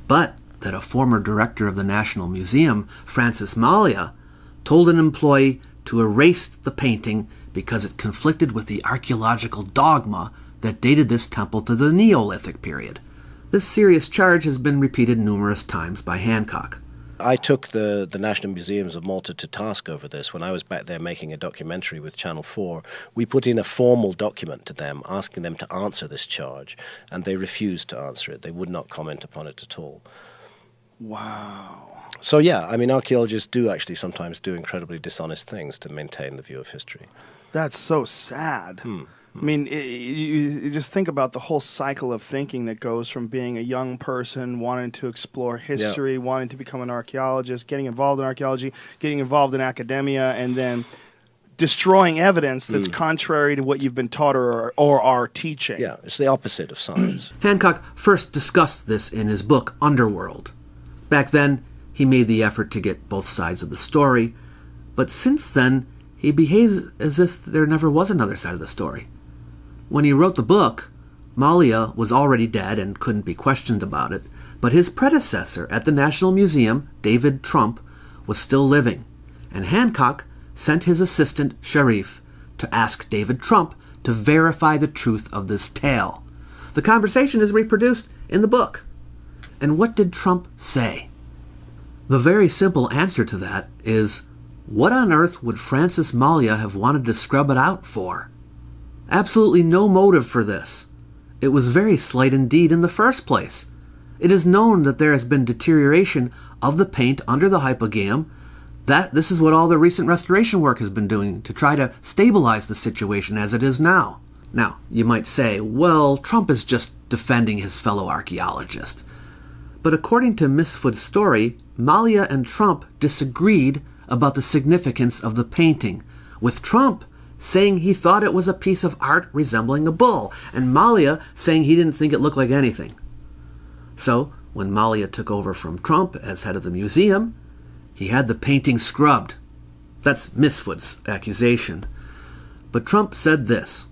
But that a former director of the National Museum, Francis Malia, told an employee to erase the painting because it conflicted with the archaeological dogma that dated this temple to the Neolithic period. This serious charge has been repeated numerous times by Hancock. I took the National Museums of Malta to task over this when I was back there making a documentary with Channel 4. We put in a formal document to them asking them to answer this charge, and they refused to answer it. They would not comment upon it at all. Wow. So yeah, I mean, archaeologists do actually sometimes do incredibly dishonest things to maintain the view of history. That's so sad. I mean, you just think about the whole cycle of thinking that goes from being a young person, wanting to explore history, wanting to become an archaeologist, getting involved in archaeology, getting involved in academia, and then destroying evidence that's contrary to what you've been taught or are teaching. Yeah, it's the opposite of science. Hancock first discussed this in his book, Underworld. Back then, he made the effort to get both sides of the story, but since then, he behaves as if there never was another side of the story. When he wrote the book, Malia was already dead and couldn't be questioned about it, but his predecessor at the National Museum, David Trump, was still living, and Hancock sent his assistant, Sharif, to ask David Trump to verify the truth of this tale. The conversation is reproduced in the book. And what did Trump say? The very simple answer to that is, what on earth would Francis Malia have wanted to scrub it out for? Absolutely no motive for this. It was very slight indeed in the first place. It is known that there has been deterioration of the paint under the hypogeum. This is what all the recent restoration work has been doing to try to stabilize the situation as it is now. Now, you might say, well, Trump is just defending his fellow archaeologist. But according to Misfoot's story, Malia and Trump disagreed about the significance of the painting, with Trump saying he thought it was a piece of art resembling a bull, and Malia saying he didn't think it looked like anything. So, when Malia took over from Trump as head of the museum, he had the painting scrubbed. That's Misfoot's accusation. But Trump said this: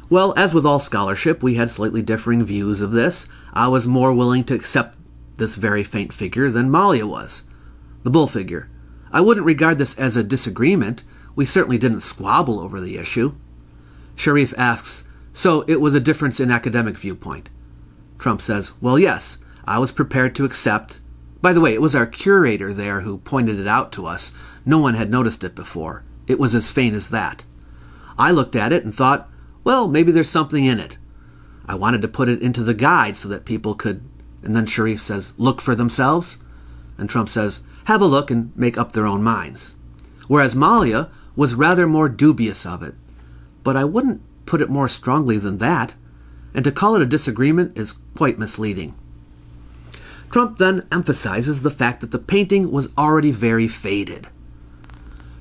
well, as with all scholarship, we had slightly differing views of this. I was more willing to accept this very faint figure than Malia was. The bull figure. I wouldn't regard this as a disagreement. We certainly didn't squabble over the issue. Sharif asks, so it was a difference in academic viewpoint. Trump says, well, yes, I was prepared to accept. By the way, it was our curator there who pointed it out to us. No one had noticed it before. It was as faint as that. I looked at it and thought, well, maybe there's something in it. I wanted to put it into the guide so that people could, and then Sharif says, look for themselves. And Trump says, have a look and make up their own minds. Whereas Malia was rather more dubious of it. But I wouldn't put it more strongly than that, and to call it a disagreement is quite misleading. Trump then emphasizes the fact that the painting was already very faded.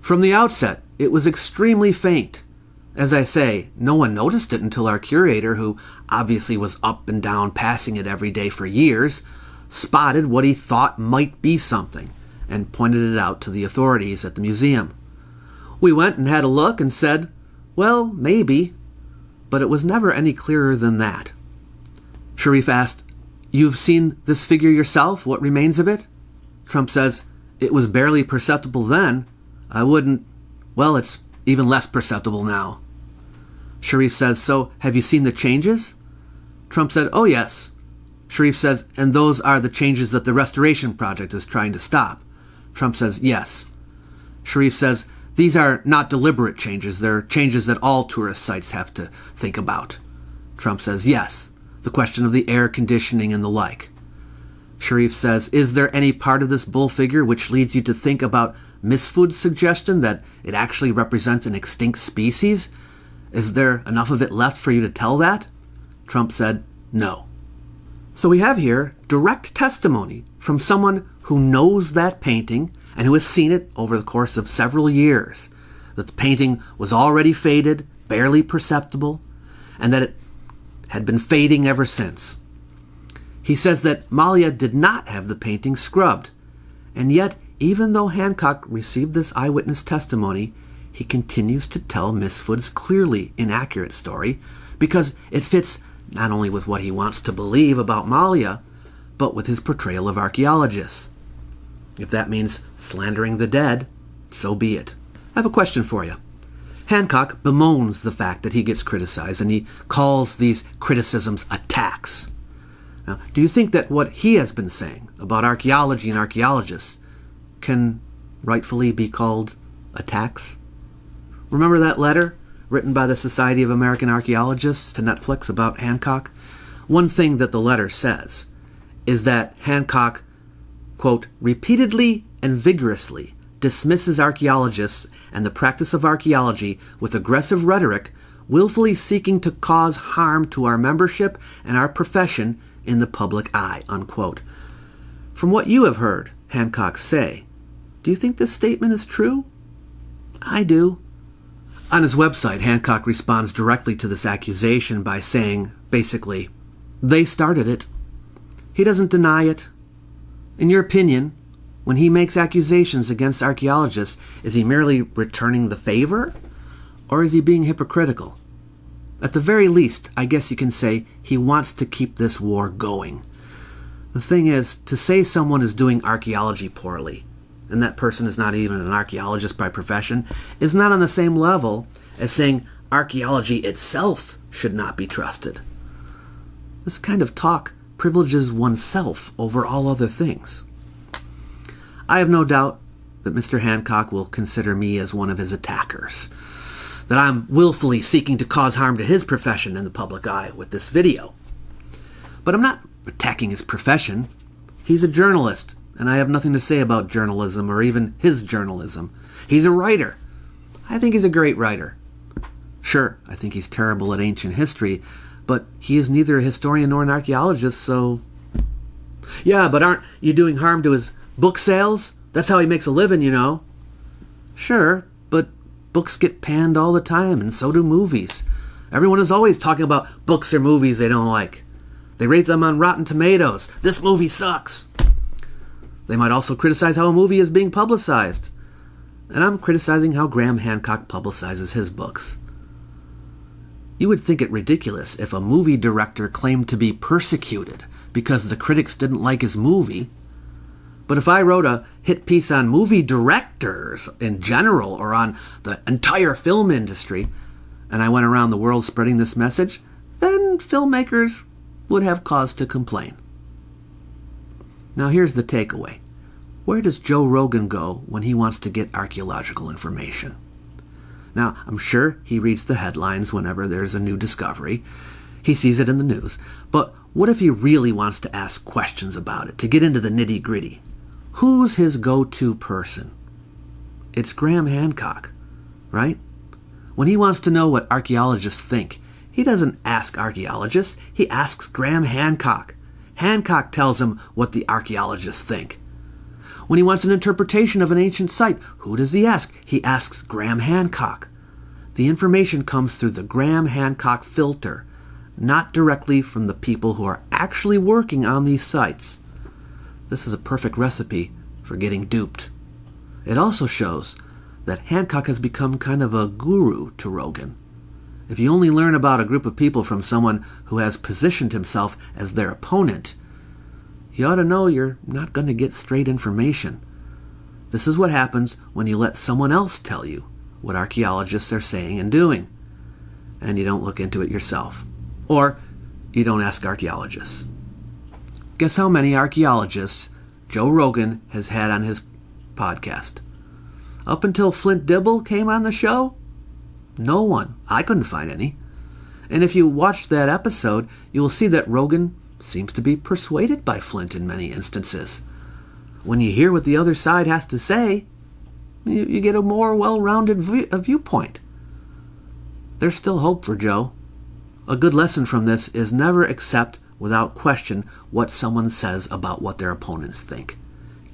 From the outset, it was extremely faint. As I say, no one noticed it until our curator, who obviously was up and down passing it every day for years, spotted what he thought might be something and pointed it out to the authorities at the museum. We went and had a look and said, well, maybe, but it was never any clearer than that. Sharif asked, you've seen this figure yourself? What remains of it? Trump says, it was barely perceptible then. It's even less perceptible now. Sharif says, so have you seen the changes? Trump said, oh yes. Sharif says, and those are the changes that the restoration project is trying to stop. Trump says, yes. Sharif says, these are not deliberate changes. They're changes that all tourist sites have to think about. Trump says, yes. The question of the air conditioning and the like. Sharif says, is there any part of this bull figure which leads you to think about Misfoot's suggestion that it actually represents an extinct species? Is there enough of it left for you to tell that? Trump said, no. So we have here direct testimony from someone who knows that painting and who has seen it over the course of several years, that the painting was already faded, barely perceptible, and that it had been fading ever since. He says that Malia did not have the painting scrubbed, and yet, even though Hancock received this eyewitness testimony, he continues to tell Misfoot's clearly inaccurate story because it fits not only with what he wants to believe about Malia, but with his portrayal of archaeologists. If that means slandering the dead, so be it. I have a question for you. Hancock bemoans the fact that he gets criticized, and he calls these criticisms attacks. Now, do you think that what he has been saying about archaeology and archaeologists can rightfully be called attacks? Remember that letter written by the Society of American Archaeologists to Netflix about Hancock? One thing that the letter says is that Hancock, quote, repeatedly and vigorously dismisses archaeologists and the practice of archaeology with aggressive rhetoric, willfully seeking to cause harm to our membership and our profession in the public eye, unquote. From what you have heard Hancock say, do you think this statement is true? I do. On his website, Hancock responds directly to this accusation by saying, basically, they started it. He doesn't deny it. In your opinion, when he makes accusations against archaeologists, is he merely returning the favor? Or is he being hypocritical? At the very least, I guess you can say he wants to keep this war going. The thing is, to say someone is doing archaeology poorly, and that person is not even an archaeologist by profession, is not on the same level as saying archaeology itself should not be trusted. This kind of talk privileges oneself over all other things. I have no doubt that Mr. Hancock will consider me as one of his attackers, that I'm willfully seeking to cause harm to his profession in the public eye with this video. But I'm not attacking his profession. He's a journalist, and I have nothing to say about journalism or even his journalism. He's a writer. I think he's a great writer. Sure, I think he's terrible at ancient history, but he is neither a historian nor an archaeologist, so... Yeah, but aren't you doing harm to his book sales? That's how he makes a living, you know. Sure, but books get panned all the time, and so do movies. Everyone is always talking about books or movies they don't like. They rate them on Rotten Tomatoes. This movie sucks. They might also criticize how a movie is being publicized. And I'm criticizing how Graham Hancock publicizes his books. You would think it ridiculous if a movie director claimed to be persecuted because the critics didn't like his movie. But if I wrote a hit piece on movie directors in general or on the entire film industry, and I went around the world spreading this message, then filmmakers would have cause to complain. Now here's the takeaway. Where does Joe Rogan go when he wants to get archaeological information? Now, I'm sure he reads the headlines whenever there's a new discovery. He sees it in the news. But what if he really wants to ask questions about it, to get into the nitty-gritty? Who's his go-to person? It's Graham Hancock, right? When he wants to know what archaeologists think, he doesn't ask archaeologists, he asks Graham Hancock. Hancock tells him what the archaeologists think. When he wants an interpretation of an ancient site, who does he ask? He asks Graham Hancock. The information comes through the Graham Hancock filter, not directly from the people who are actually working on these sites. This is a perfect recipe for getting duped. It also shows that Hancock has become kind of a guru to Rogan. If you only learn about a group of people from someone who has positioned himself as their opponent, you ought to know you're not going to get straight information. This is what happens when you let someone else tell you what archaeologists are saying and doing, and you don't look into it yourself. Or you don't ask archaeologists. Guess how many archaeologists Joe Rogan has had on his podcast? Up until Flint Dibble came on the show? No one. I couldn't find any. And if you watch that episode, you will see that Rogan seems to be persuaded by Flint in many instances. When you hear what the other side has to say, you get a more well-rounded viewpoint. There's still hope for Joe. A good lesson from this is never accept without question what someone says about what their opponents think.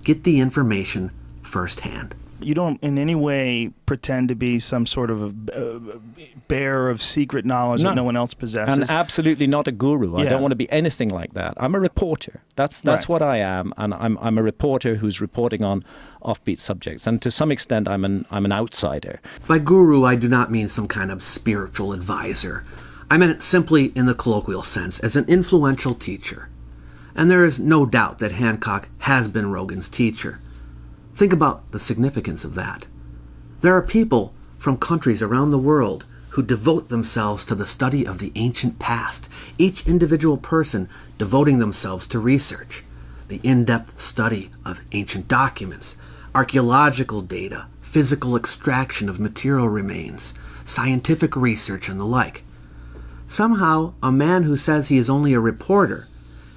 Get the information firsthand. You don't in any way pretend to be some sort of a bearer of secret knowledge that no one else possesses. And absolutely not a guru. I don't want to be anything like that. I'm a reporter. That's right. What I am, and I'm a reporter who's reporting on offbeat subjects. And to some extent, I'm an outsider. By guru, I do not mean some kind of spiritual advisor. I meant it simply in the colloquial sense, as an influential teacher. And there is no doubt that Hancock has been Rogan's teacher. Think about the significance of that. There are people from countries around the world who devote themselves to the study of the ancient past, each individual person devoting themselves to research, the in-depth study of ancient documents, archaeological data, physical extraction of material remains, scientific research, and the like. Somehow, a man who says he is only a reporter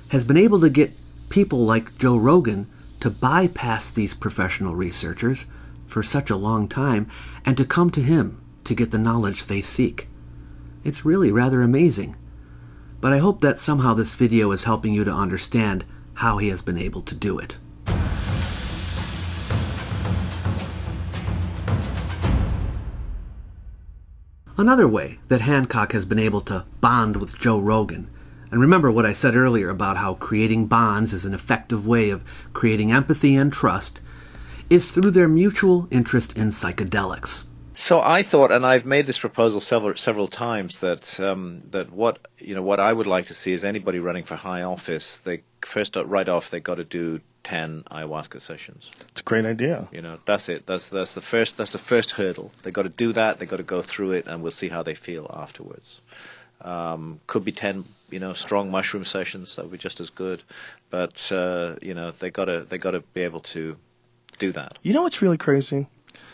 has been able to get people like Joe Rogan to bypass these professional researchers for such a long time and to come to him to get the knowledge they seek. It's really rather amazing. But I hope that somehow this video is helping you to understand how he has been able to do it. Another way that Hancock has been able to bond with Joe Rogan, and remember what I said earlier about how creating bonds is an effective way of creating empathy and trust, is through their mutual interest in psychedelics. So I thought, and I've made this proposal several times, that that what I would like to see is anybody running for high office, they first right off they got to do 10 ayahuasca sessions. It's a great idea. That's it. That's the first hurdle. They got to do that. They got to go through it, and we'll see how they feel afterwards. Could be 10, strong mushroom sessions. That would be just as good. But they got to be able to do that. You know what's really crazy?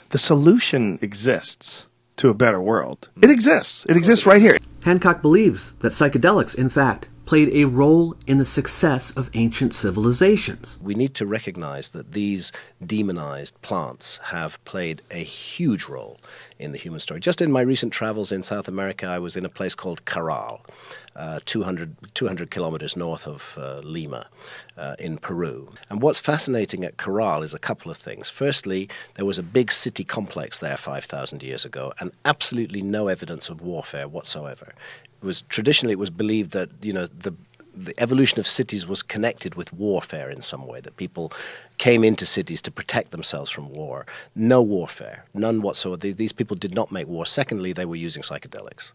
The solution exists to a better world. It exists. It exists right here. Hancock believes that psychedelics, in fact, played a role in the success of ancient civilizations. We need to recognize that these demonized plants have played a huge role in the human story. Just in my recent travels in South America, I was in a place called Caral, 200 kilometers north of Lima in Peru. And what's fascinating at Caral is a couple of things. Firstly, there was a big city complex there 5,000 years ago, and absolutely no evidence of warfare whatsoever. Traditionally it was believed that the evolution of cities was connected with warfare in some way, that people came into cities to protect themselves from war. No warfare, none whatsoever. These people did not make war. Secondly, they were using psychedelics.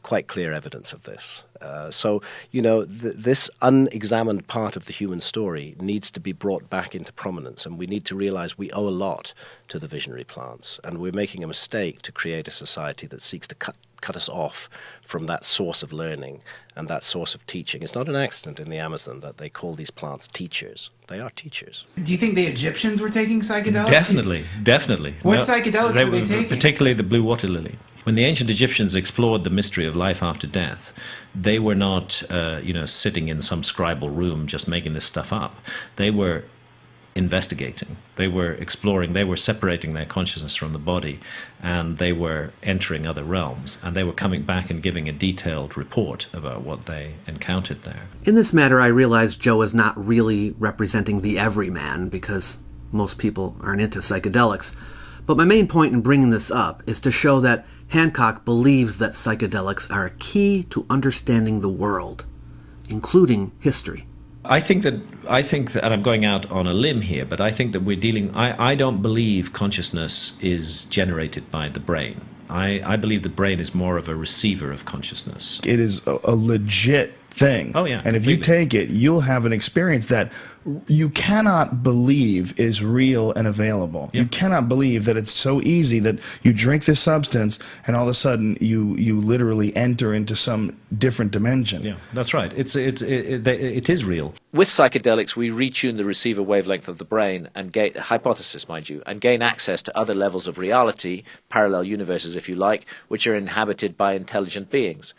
Quite clear evidence of this. This unexamined part of the human story needs to be brought back into prominence, and we need to realize we owe a lot to the visionary plants, and we're making a mistake to create a society that seeks to cut us off from that source of learning and that source of teaching. It's not an accident in the Amazon that they call these plants teachers. They are teachers. Do you think the Egyptians were taking psychedelics? Definitely. What psychedelics were they taking? Particularly the blue water lily. When the ancient Egyptians explored the mystery of life after death, they were not, sitting in some scribal room just making this stuff up. They were investigating. They were exploring. They were separating their consciousness from the body, and they were entering other realms, and they were coming back and giving a detailed report about what they encountered there. In this matter, I realize Joe is not really representing the everyman, because most people aren't into psychedelics. But my main point in bringing this up is to show that Hancock believes that psychedelics are a key to understanding the world, including history. I think that, and I'm going out on a limb here, but I think that we're dealing, I don't believe consciousness is generated by the brain. I believe the brain is more of a receiver of consciousness. It is a legit thing. Oh, yeah. And if you take it, you'll have an experience that you cannot believe is real and available. Yep. You cannot believe that it's so easy that you drink this substance and all of a sudden you literally enter into some different dimension. Yeah, that's right. It is real. With psychedelics, we retune the receiver wavelength of the brain and gain, hypothesis, mind you, and gain access to other levels of reality, parallel universes, if you like, which are inhabited by intelligent beings.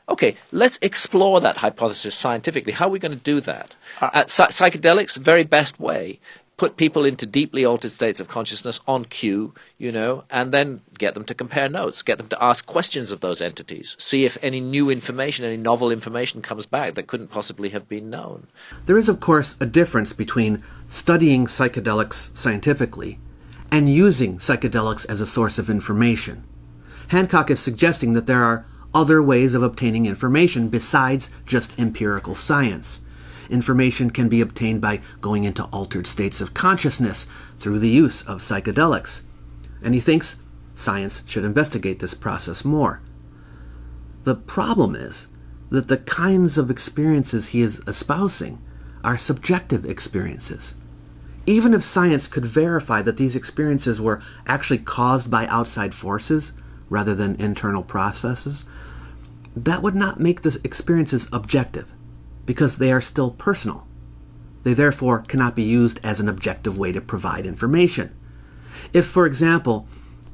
Okay, let's explore that hypothesis scientifically. How are we going to do that? Psychedelics, very best way. Put people into deeply altered states of consciousness on cue, and then get them to compare notes, get them to ask questions of those entities, see if any new information, any novel information comes back that couldn't possibly have been known. There is, of course, a difference between studying psychedelics scientifically and using psychedelics as a source of information. Hancock is suggesting that there are other ways of obtaining information besides just empirical science. Information can be obtained by going into altered states of consciousness through the use of psychedelics. And he thinks science should investigate this process more. The problem is that the kinds of experiences he is espousing are subjective experiences. Even if science could verify that these experiences were actually caused by outside forces rather than internal processes, that would not make the experiences objective, because they are still personal. They therefore cannot be used as an objective way to provide information. If, for example,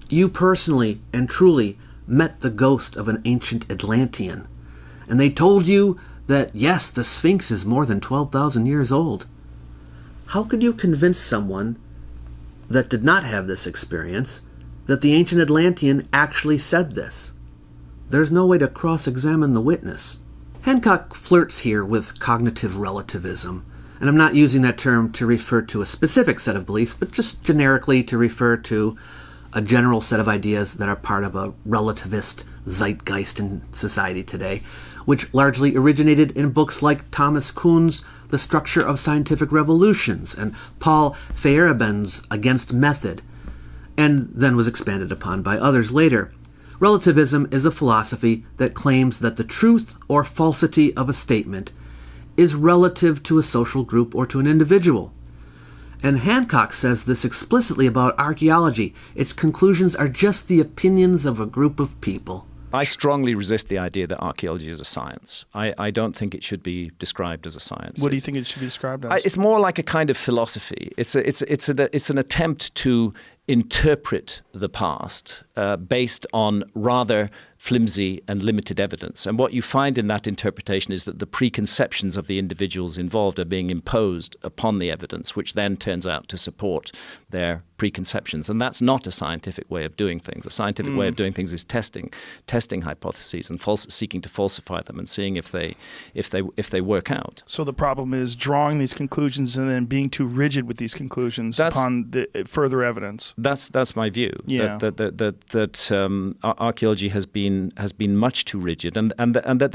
you personally and truly met the ghost of an ancient Atlantean, and they told you that, yes, the Sphinx is more than 12,000 years old, how could you convince someone that did not have this experience that the ancient Atlantean actually said this? There's no way to cross-examine the witness. Hancock flirts here with cognitive relativism, and I'm not using that term to refer to a specific set of beliefs, but just generically to refer to a general set of ideas that are part of a relativist zeitgeist in society today, which largely originated in books like Thomas Kuhn's The Structure of Scientific Revolutions and Paul Feyerabend's Against Method, and then was expanded upon by others later. Relativism is a philosophy that claims that the truth or falsity of a statement is relative to a social group or to an individual. And Hancock says this explicitly about archaeology. Its conclusions are just the opinions of a group of people. I strongly resist the idea that archaeology is a science. I don't think it should be described as a science. What do you think it should be described as? It's more like a kind of philosophy. It's an attempt to interpret the past based on rather flimsy and limited evidence. And what you find in that interpretation is that the preconceptions of the individuals involved are being imposed upon the evidence, which then turns out to support their preconceptions. And that's not a scientific way of doing things. A scientific way of doing things is testing hypotheses and seeking to falsify them and seeing if they work out. So the problem is drawing these conclusions and then being too rigid with these conclusions upon the further evidence. That's my view. Yeah. That archaeology has been much too rigid, and that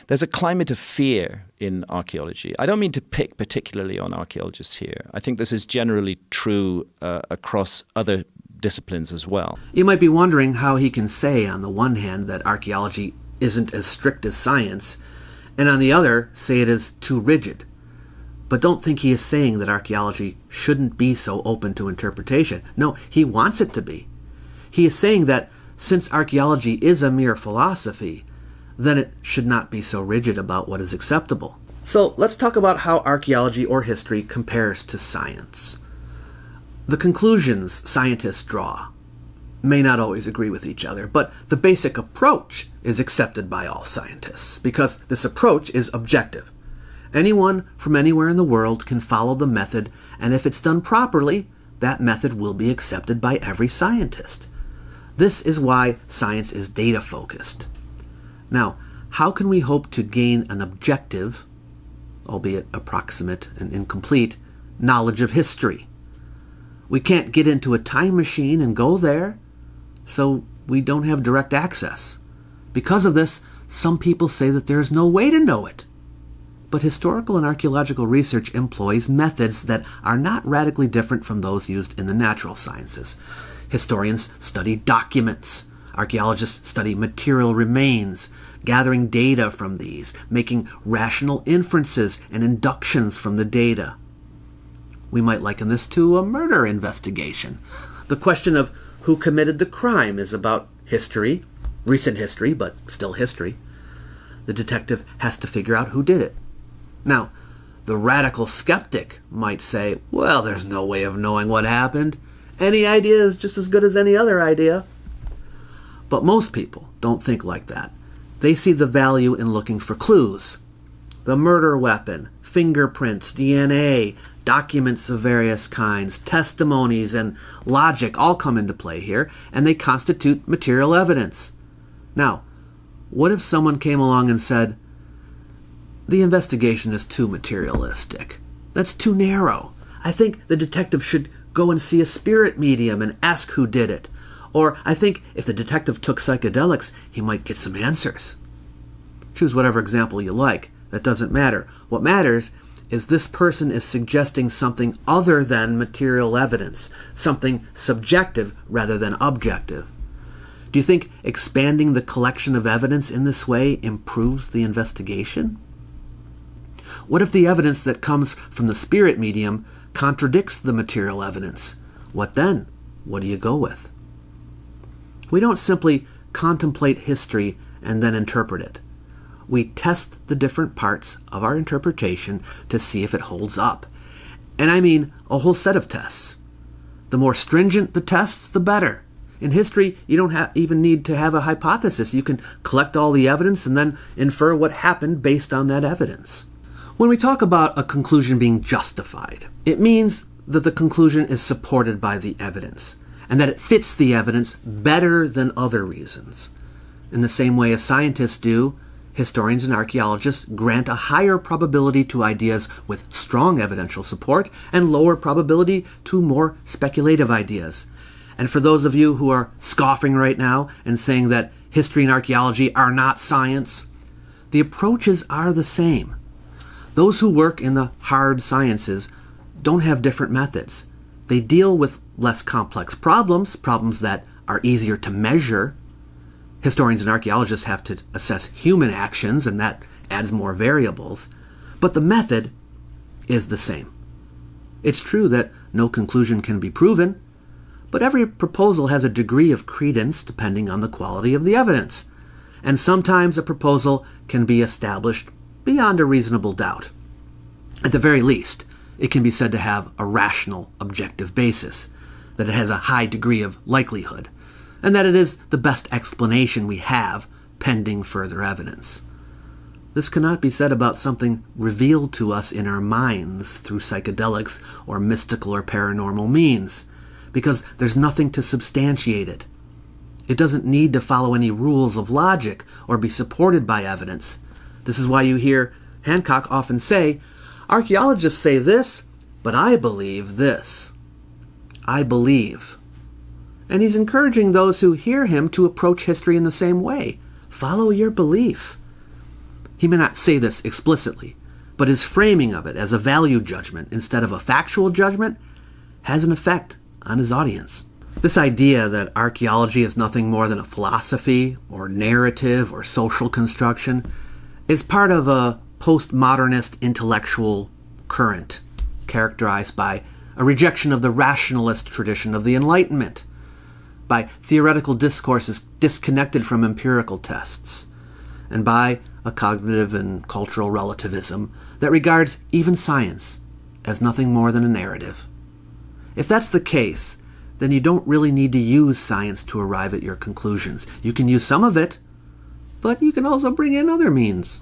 there's a climate of fear in archaeology. I don't mean to pick particularly on archaeologists here. I think this is generally true across other disciplines as well. You might be wondering how he can say, on the one hand, that archaeology isn't as strict as science, and on the other, say it is too rigid. But don't think he is saying that archaeology shouldn't be so open to interpretation. No, he wants it to be. He is saying that since archaeology is a mere philosophy, then it should not be so rigid about what is acceptable. So let's talk about how archaeology or history compares to science. The conclusions scientists draw may not always agree with each other, but the basic approach is accepted by all scientists because this approach is objective. Anyone from anywhere in the world can follow the method, and if it's done properly, that method will be accepted by every scientist. This is why science is data-focused. Now, how can we hope to gain an objective, albeit approximate and incomplete, knowledge of history? We can't get into a time machine and go there, so we don't have direct access. Because of this, some people say that there is no way to know it. But historical and archaeological research employs methods that are not radically different from those used in the natural sciences. Historians study documents. Archaeologists study material remains, gathering data from these, making rational inferences and inductions from the data. We might liken this to a murder investigation. The question of who committed the crime is about history, recent history, but still history. The detective has to figure out who did it. Now, the radical skeptic might say, well, there's no way of knowing what happened. Any idea is just as good as any other idea. But most people don't think like that. They see the value in looking for clues. The murder weapon, fingerprints, DNA, documents of various kinds, testimonies, and logic all come into play here, and they constitute material evidence. Now, what if someone came along and said, the investigation is too materialistic. That's too narrow. I think the detective should go and see a spirit medium and ask who did it. Or I think if the detective took psychedelics, he might get some answers. Choose whatever example you like. That doesn't matter. What matters is this person is suggesting something other than material evidence, something subjective rather than objective. Do you think expanding the collection of evidence in this way improves the investigation? What if the evidence that comes from the spirit medium contradicts the material evidence? What then? What do you go with? We don't simply contemplate history and then interpret it. We test the different parts of our interpretation to see if it holds up. And I mean a whole set of tests. The more stringent the tests, the better. In history, you don't even need to have a hypothesis. You can collect all the evidence and then infer what happened based on that evidence. When we talk about a conclusion being justified, it means that the conclusion is supported by the evidence, and that it fits the evidence better than other reasons. In the same way as scientists do, historians and archaeologists grant a higher probability to ideas with strong evidential support and lower probability to more speculative ideas. And for those of you who are scoffing right now and saying that history and archaeology are not science, the approaches are the same. Those who work in the hard sciences don't have different methods. They deal with less complex problems that are easier to measure. Historians and archaeologists have to assess human actions, and that adds more variables. But the method is the same. It's true that no conclusion can be proven, but every proposal has a degree of credence depending on the quality of the evidence, and sometimes a proposal can be established beyond a reasonable doubt. At the very least, it can be said to have a rational, objective basis, that it has a high degree of likelihood, and that it is the best explanation we have pending further evidence. This cannot be said about something revealed to us in our minds through psychedelics or mystical or paranormal means, because there's nothing to substantiate it. It doesn't need to follow any rules of logic or be supported by evidence. This is why you hear Hancock often say, "Archaeologists say this, but I believe this." I believe. And he's encouraging those who hear him to approach history in the same way. Follow your belief. He may not say this explicitly, but his framing of it as a value judgment instead of a factual judgment has an effect on his audience. This idea that archaeology is nothing more than a philosophy or narrative or social construction is part of a postmodernist intellectual current characterized by a rejection of the rationalist tradition of the Enlightenment, by theoretical discourses disconnected from empirical tests, and by a cognitive and cultural relativism that regards even science as nothing more than a narrative. If that's the case, then you don't really need to use science to arrive at your conclusions. You can use some of it, but you can also bring in other means.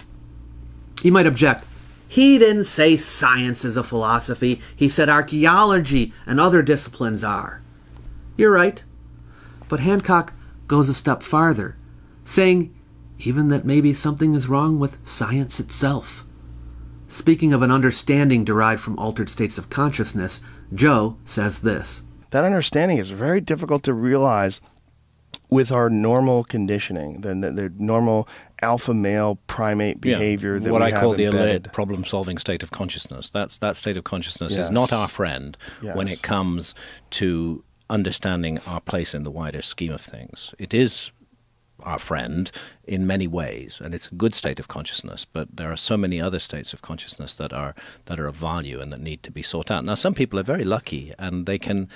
You might object, he didn't say science is a philosophy, he said archaeology and other disciplines are. You're right, but Hancock goes a step farther, saying even that maybe something is wrong with science itself. Speaking of an understanding derived from altered states of consciousness, Joe says this. That understanding is very difficult to realize with our normal conditioning, the normal alpha male primate behavior that what we I have call the embedded. alert problem-solving state of consciousness. That state of consciousness is not our friend when it comes to understanding our place in the wider scheme of things. It is our friend in many ways, and it's a good state of consciousness, but there are so many other states of consciousness that are of value and that need to be sought out. Now, some people are very lucky, and they can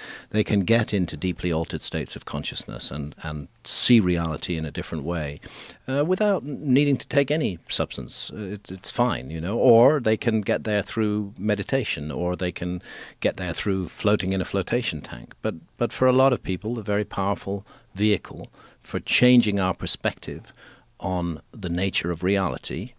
get into deeply altered states of consciousness and see reality in a different way without needing to take any substance. It's fine, or they can get there through meditation, or they can get there through floating in a flotation tank. But for a lot of people, a very powerful vehicle for changing our perspective on the nature of reality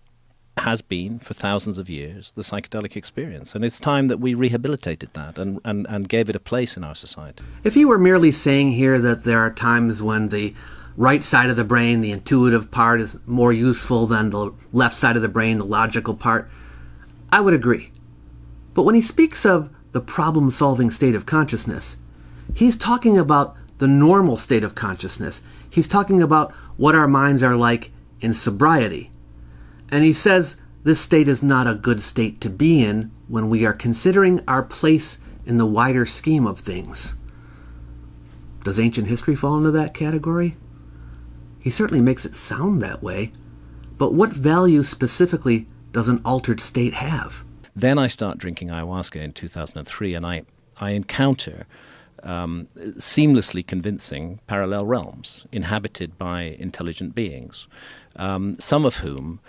has been, for thousands of years, the psychedelic experience. And it's time that we rehabilitated that and gave it a place in our society. If he were merely saying here that there are times when the right side of the brain, the intuitive part, is more useful than the left side of the brain, the logical part, I would agree. But when he speaks of the problem-solving state of consciousness, he's talking about the normal state of consciousness. He's talking about what our minds are like in sobriety. And he says this state is not a good state to be in when we are considering our place in the wider scheme of things. Does ancient history fall into that category? He certainly makes it sound that way. But what value specifically does an altered state have? Then I start drinking ayahuasca in 2003, and I encounter seamlessly convincing parallel realms inhabited by intelligent beings, some of whom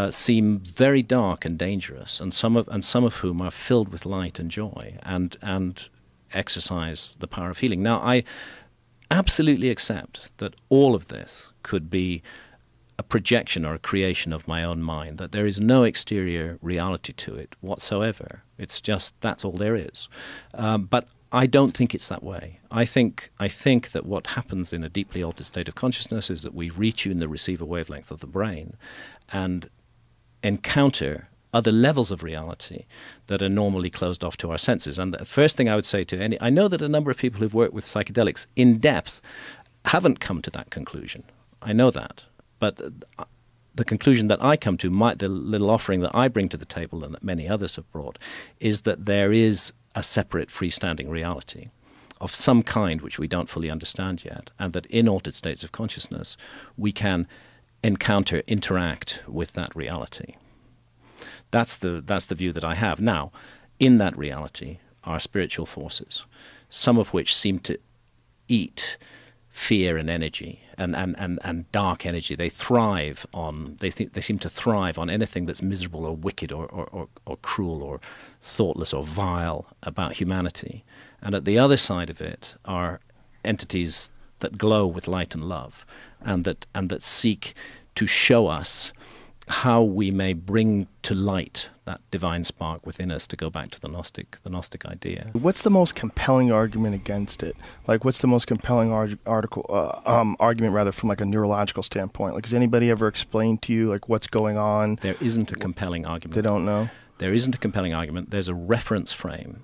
seem very dark and dangerous, and some of whom are filled with light and joy and exercise the power of healing. Now, I absolutely accept that all of this could be a projection or a creation of my own mind, that there is no exterior reality to it whatsoever. It's just that's all there is. But I don't think it's that way. I think that what happens in a deeply altered state of consciousness is that we retune the receiver wavelength of the brain and encounter other levels of reality that are normally closed off to our senses. And the first thing I would say to I know that a number of people who've worked with psychedelics in depth haven't come to that conclusion. I know that. But the conclusion that I come to, the little offering that I bring to the table and that many others have brought, is that there is a separate freestanding reality. of some kind which we don't fully understand yet, and that in altered states of consciousness we can interact with that reality. That's the view that I have. Now, in that reality are spiritual forces, some of which seem to eat fear and energy and dark energy. They seem to thrive on anything that's miserable or wicked or cruel or thoughtless or vile about humanity. And at the other side of it are entities that glow with light and love, and that seek to show us how we may bring to light that divine spark within us, to go back to the Gnostic idea. What's the most compelling argument against it? Like, what's the most compelling argument, rather, from like a neurological standpoint? Like, has anybody ever explained to you like what's going on? There isn't a compelling argument. They don't know? There isn't a compelling argument. There's a reference frame.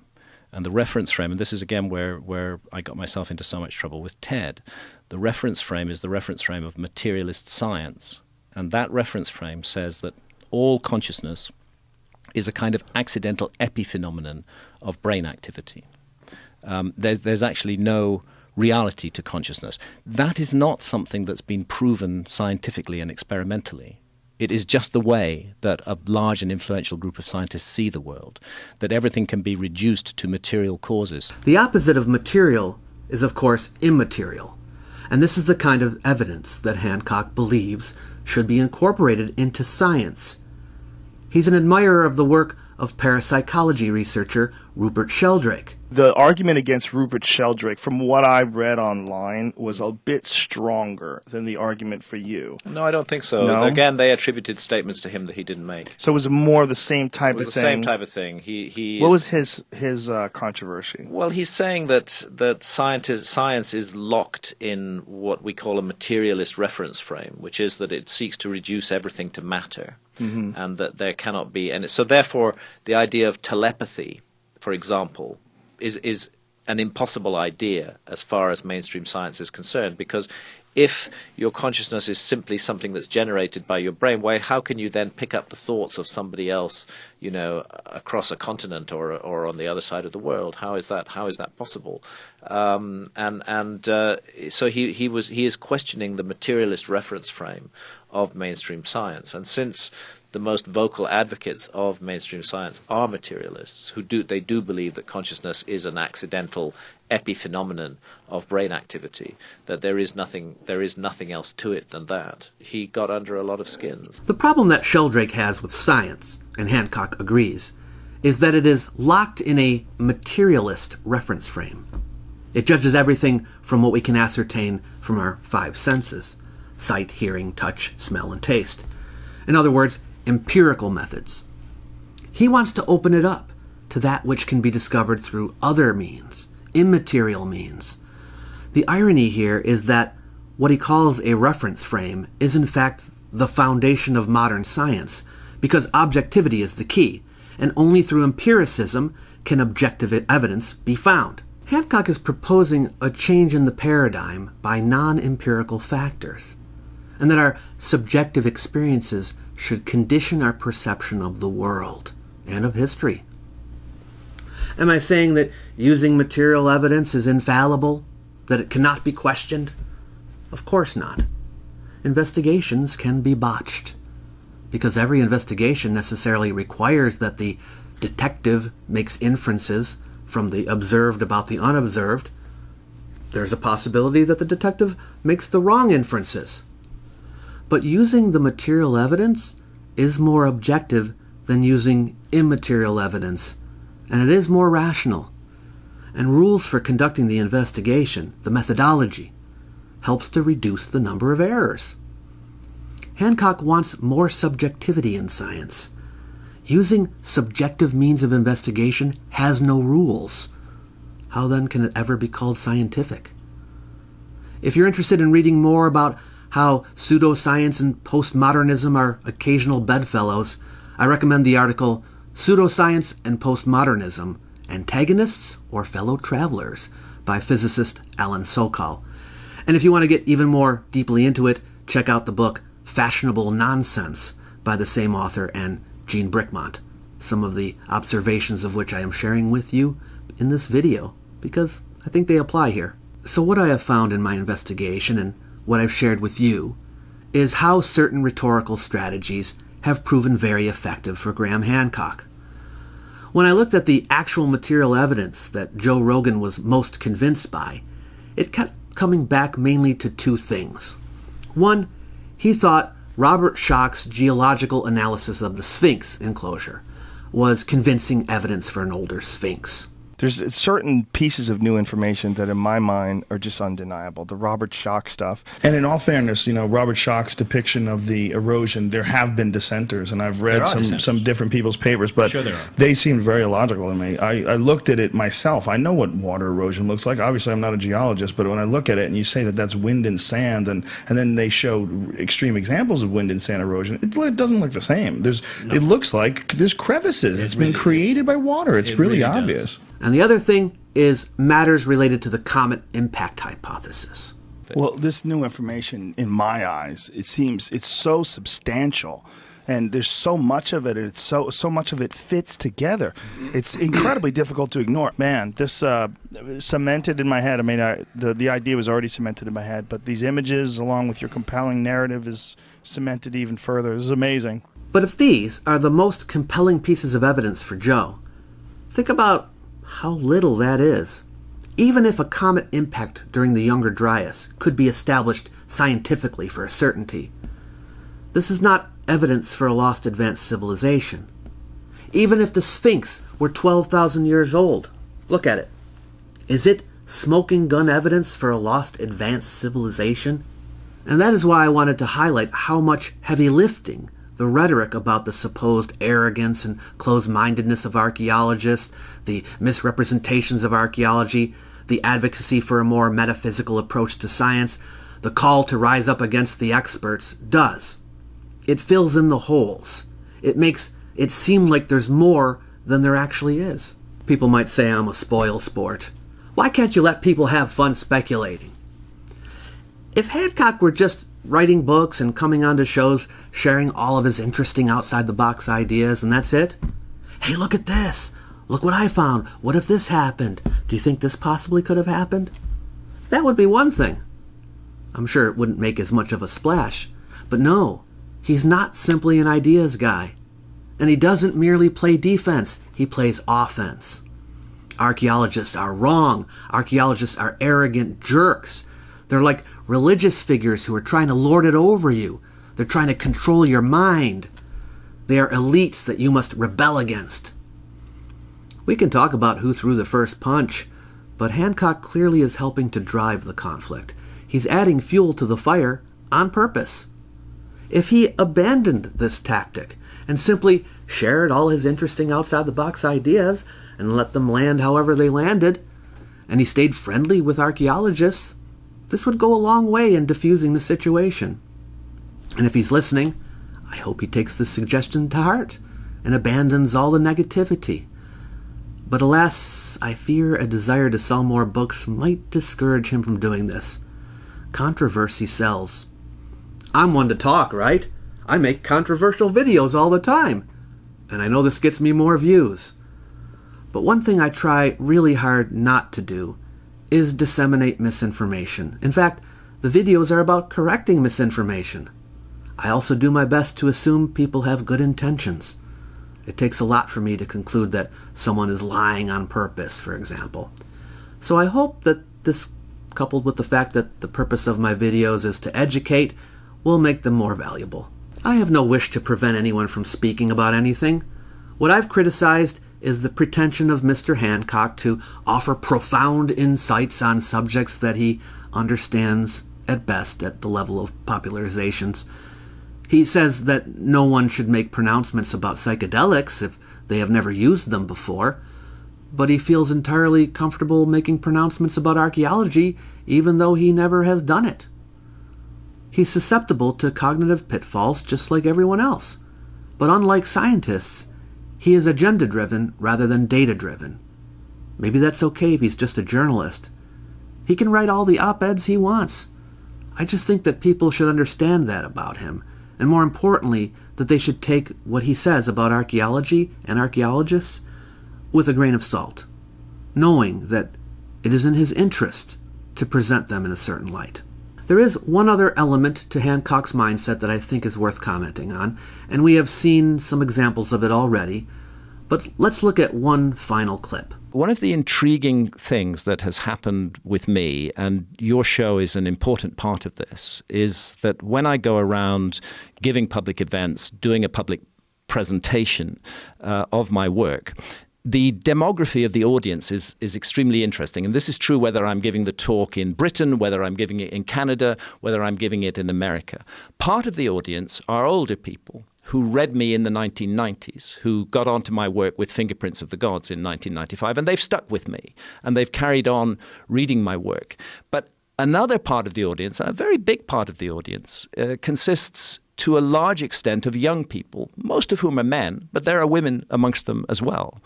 And the reference frame, and this is again where I got myself into so much trouble with TED, the reference frame is the reference frame of materialist science. And that reference frame says that all consciousness is a kind of accidental epiphenomenon of brain activity. There's actually no reality to consciousness. That is not something that's been proven scientifically and experimentally. It is just the way that a large and influential group of scientists see the world, that everything can be reduced to material causes. The opposite of material is, of course, immaterial. And this is the kind of evidence that Hancock believes should be incorporated into science. He's an admirer of the work of parapsychology researcher Rupert Sheldrake. The argument against Rupert Sheldrake, from what I read online, was a bit stronger than the argument for you. No, I don't think so. No? Again, they attributed statements to him that he didn't make. So it was more the same type of thing? It was the same type of thing. What was his controversy? Well, he's saying that science is locked in what we call a materialist reference frame, which is that it seeks to reduce everything to matter, and that there cannot be any. So therefore, the idea of telepathy, for example, is an impossible idea as far as mainstream science is concerned, because if your consciousness is simply something that's generated by your brain, why, how can you then pick up the thoughts of somebody else, you know, across a continent or on the other side of the world? How is that possible? So he is questioning the materialist reference frame of mainstream science, and since the most vocal advocates of mainstream science are materialists who do believe that consciousness is an accidental epiphenomenon of brain activity, that there is nothing else to it than that. He got under a lot of skins. The problem that Sheldrake has with science, and Hancock agrees, is that it is locked in a materialist reference frame. It judges everything from what we can ascertain from our five senses: sight, hearing, touch, smell, and taste. In other words, empirical methods. He wants to open it up to that which can be discovered through other means, immaterial means. The irony here is that what he calls a reference frame is in fact the foundation of modern science, because objectivity is the key, and only through empiricism can objective evidence be found. Hancock is proposing a change in the paradigm by non-empirical factors, and that our subjective experiences should condition our perception of the world and of history. Am I saying that using material evidence is infallible, that it cannot be questioned? Of course not. Investigations can be botched, because every investigation necessarily requires that the detective makes inferences from the observed about the unobserved. There's a possibility that the detective makes the wrong inferences. But using the material evidence is more objective than using immaterial evidence, and it is more rational. And rules for conducting the investigation, the methodology, helps to reduce the number of errors. Hancock wants more subjectivity in science. Using subjective means of investigation has no rules. How then can it ever be called scientific? If you're interested in reading more about how pseudoscience and postmodernism are occasional bedfellows, I recommend the article Pseudoscience and Postmodernism, Antagonists or Fellow Travelers by physicist Alan Sokal. And if you want to get even more deeply into it, check out the book Fashionable Nonsense by the same author and Jean Brickmont, some of the observations of which I am sharing with you in this video, because I think they apply here. So what I have found in my investigation and what I've shared with you is how certain rhetorical strategies have proven very effective for Graham Hancock. When I looked at the actual material evidence that Joe Rogan was most convinced by, it kept coming back mainly to two things. One, he thought Robert Schoch's geological analysis of the Sphinx enclosure was convincing evidence for an older Sphinx. There's certain pieces of new information that in my mind are just undeniable. The Robert Schoch stuff. And in all fairness, Robert Schoch's depiction of the erosion, there have been dissenters, and I've read some different people's papers, but Sure there are. they seemed very illogical to me. I looked at it myself. I know what water erosion looks like. Obviously, I'm not a geologist, but when I look at it and you say that that's wind and sand, and then they show extreme examples of wind and sand erosion, it doesn't look the same. It looks like there's crevices. It's been created by water. It's really obvious. And the other thing is matters related to the comet impact hypothesis. Well, this new information, in my eyes, it's so substantial, and there's so much of it, and it's so much of it fits together. It's incredibly difficult to ignore. Man, this cemented in my head. I mean, the idea was already cemented in my head, but these images, along with your compelling narrative, is cemented even further. This is amazing. But if these are the most compelling pieces of evidence for Joe, think about how little that is. Even if a comet impact during the Younger Dryas could be established scientifically for a certainty, this is not evidence for a lost advanced civilization. Even if the Sphinx were 12,000 years old, look at it. Is it smoking gun evidence for a lost advanced civilization? And that is why I wanted to highlight how much heavy lifting the rhetoric about the supposed arrogance and closed-mindedness of archaeologists, the misrepresentations of archaeology, the advocacy for a more metaphysical approach to science, the call to rise up against the experts does. It fills in the holes. It makes it seem like there's more than there actually is. People might say I'm a spoil sport. Why can't you let people have fun speculating? If Hancock were just writing books and coming onto shows sharing all of his interesting outside-the-box ideas and that's it? Hey, look at this. Look what I found. What if this happened? Do you think this possibly could have happened? That would be one thing. I'm sure it wouldn't make as much of a splash. But no, he's not simply an ideas guy. And he doesn't merely play defense, he plays offense. Archaeologists are wrong. Archaeologists are arrogant jerks. They're like religious figures who are trying to lord it over you. They're trying to control your mind. They are elites that you must rebel against. We can talk about who threw the first punch, but Hancock clearly is helping to drive the conflict. He's adding fuel to the fire on purpose. If he abandoned this tactic and simply shared all his interesting outside-the-box ideas and let them land however they landed, and he stayed friendly with archaeologists, this would go a long way in diffusing the situation. And if he's listening, I hope he takes this suggestion to heart and abandons all the negativity. But alas, I fear a desire to sell more books might discourage him from doing this. Controversy sells. I'm one to talk, right? I make controversial videos all the time, and I know this gets me more views. But one thing I try really hard not to do is disseminate misinformation. In fact, the videos are about correcting misinformation. I also do my best to assume people have good intentions. It takes a lot for me to conclude that someone is lying on purpose, for example. So I hope that this, coupled with the fact that the purpose of my videos is to educate, will make them more valuable. I have no wish to prevent anyone from speaking about anything. What I've criticized is the pretension of Mr. Hancock to offer profound insights on subjects that he understands at best at the level of popularizations. He says that no one should make pronouncements about psychedelics if they have never used them before, but he feels entirely comfortable making pronouncements about archaeology even though he never has done it. He's susceptible to cognitive pitfalls just like everyone else, but unlike scientists, he is agenda-driven rather than data-driven. Maybe that's okay if he's just a journalist. He can write all the op-eds he wants. I just think that people should understand that about him, and more importantly, that they should take what he says about archaeology and archaeologists with a grain of salt, knowing that it is in his interest to present them in a certain light. There is one other element to Hancock's mindset that I think is worth commenting on, and we have seen some examples of it already, but let's look at one final clip. One of the intriguing things that has happened with me, and your show is an important part of this, is that when I go around giving public events, doing a public presentation of my work, the demography of the audience is extremely interesting. And this is true whether I'm giving the talk in Britain, whether I'm giving it in Canada, whether I'm giving it in America. Part of the audience are older people who read me in the 1990s, who got onto my work with Fingerprints of the Gods in 1995, and they've stuck with me, and they've carried on reading my work. But another part of the audience, and a very big part of the audience, consists to a large extent of young people, most of whom are men, but there are women amongst them as well.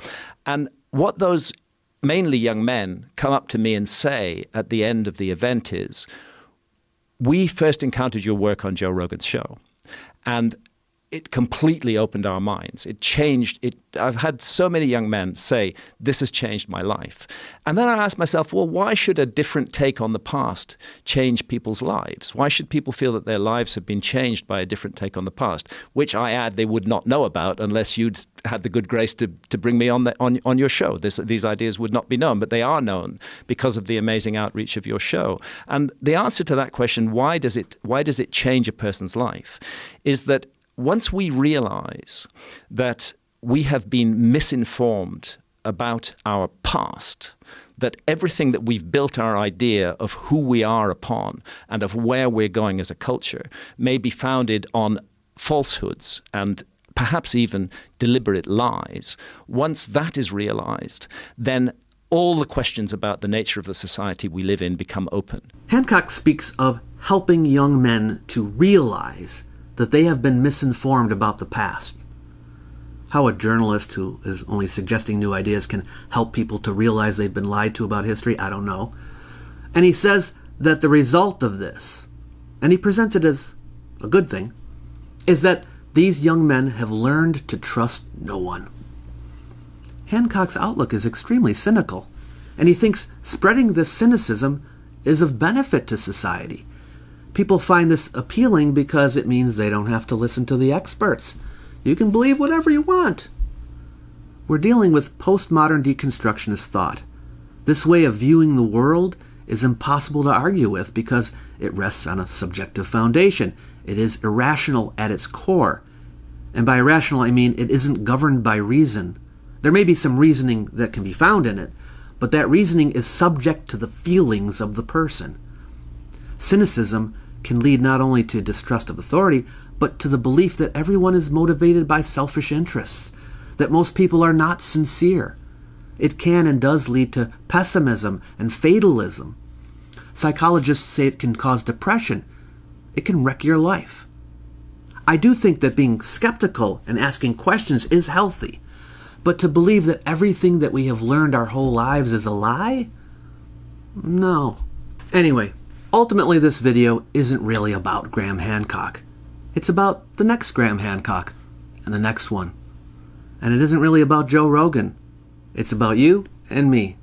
And what those mainly young men come up to me and say at the end of the event is, we first encountered your work on Joe Rogan's show, and it completely opened our minds. It changed it. I've had so many young men say, this has changed my life. And then I asked myself, well, why should a different take on the past change people's lives? Why should people feel that their lives have been changed by a different take on the past, which I add they would not know about unless you'd had the good grace to bring me on your show. These ideas would not be known, but they are known because of the amazing outreach of your show. And the answer to that question, why does it change a person's life, is that once we realize that we have been misinformed about our past, that everything that we've built our idea of who we are upon and of where we're going as a culture may be founded on falsehoods and perhaps even deliberate lies, once that is realized, then all the questions about the nature of the society we live in become open. Hancock speaks of helping young men to realize that they have been misinformed about the past. How a journalist who is only suggesting new ideas can help people to realize they've been lied to about history, I don't know. And he says that the result of this, and he presents it as a good thing, is that these young men have learned to trust no one. Hancock's outlook is extremely cynical, and he thinks spreading this cynicism is of benefit to society. People find this appealing because it means they don't have to listen to the experts. You can believe whatever you want. We're dealing with postmodern deconstructionist thought. This way of viewing the world is impossible to argue with because it rests on a subjective foundation. It is irrational at its core. And by irrational, I mean it isn't governed by reason. There may be some reasoning that can be found in it, but that reasoning is subject to the feelings of the person. Cynicism can lead not only to distrust of authority, but to the belief that everyone is motivated by selfish interests, that most people are not sincere. It can and does lead to pessimism and fatalism. Psychologists say it can cause depression. It can wreck your life. I do think that being skeptical and asking questions is healthy, but to believe that everything that we have learned our whole lives is a lie? No. Anyway, ultimately, this video isn't really about Graham Hancock. It's about the next Graham Hancock and the next one. And it isn't really about Joe Rogan. It's about you and me.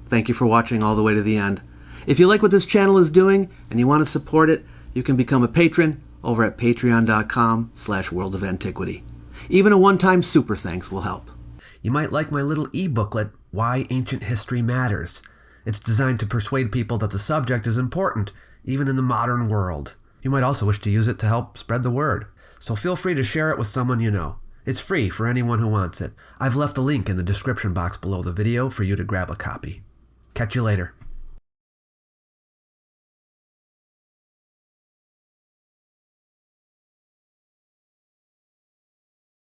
Thank you for watching all the way to the end. If you like what this channel is doing and you want to support it, you can become a patron over at patreon.com/World of Antiquity. Even a one-time super thanks will help. You might like my little e-booklet, Why Ancient History Matters. It's designed to persuade people that the subject is important, even in the modern world. You might also wish to use it to help spread the word, so feel free to share it with someone you know. It's free for anyone who wants it. I've left a link in the description box below the video for you to grab a copy. Catch you later.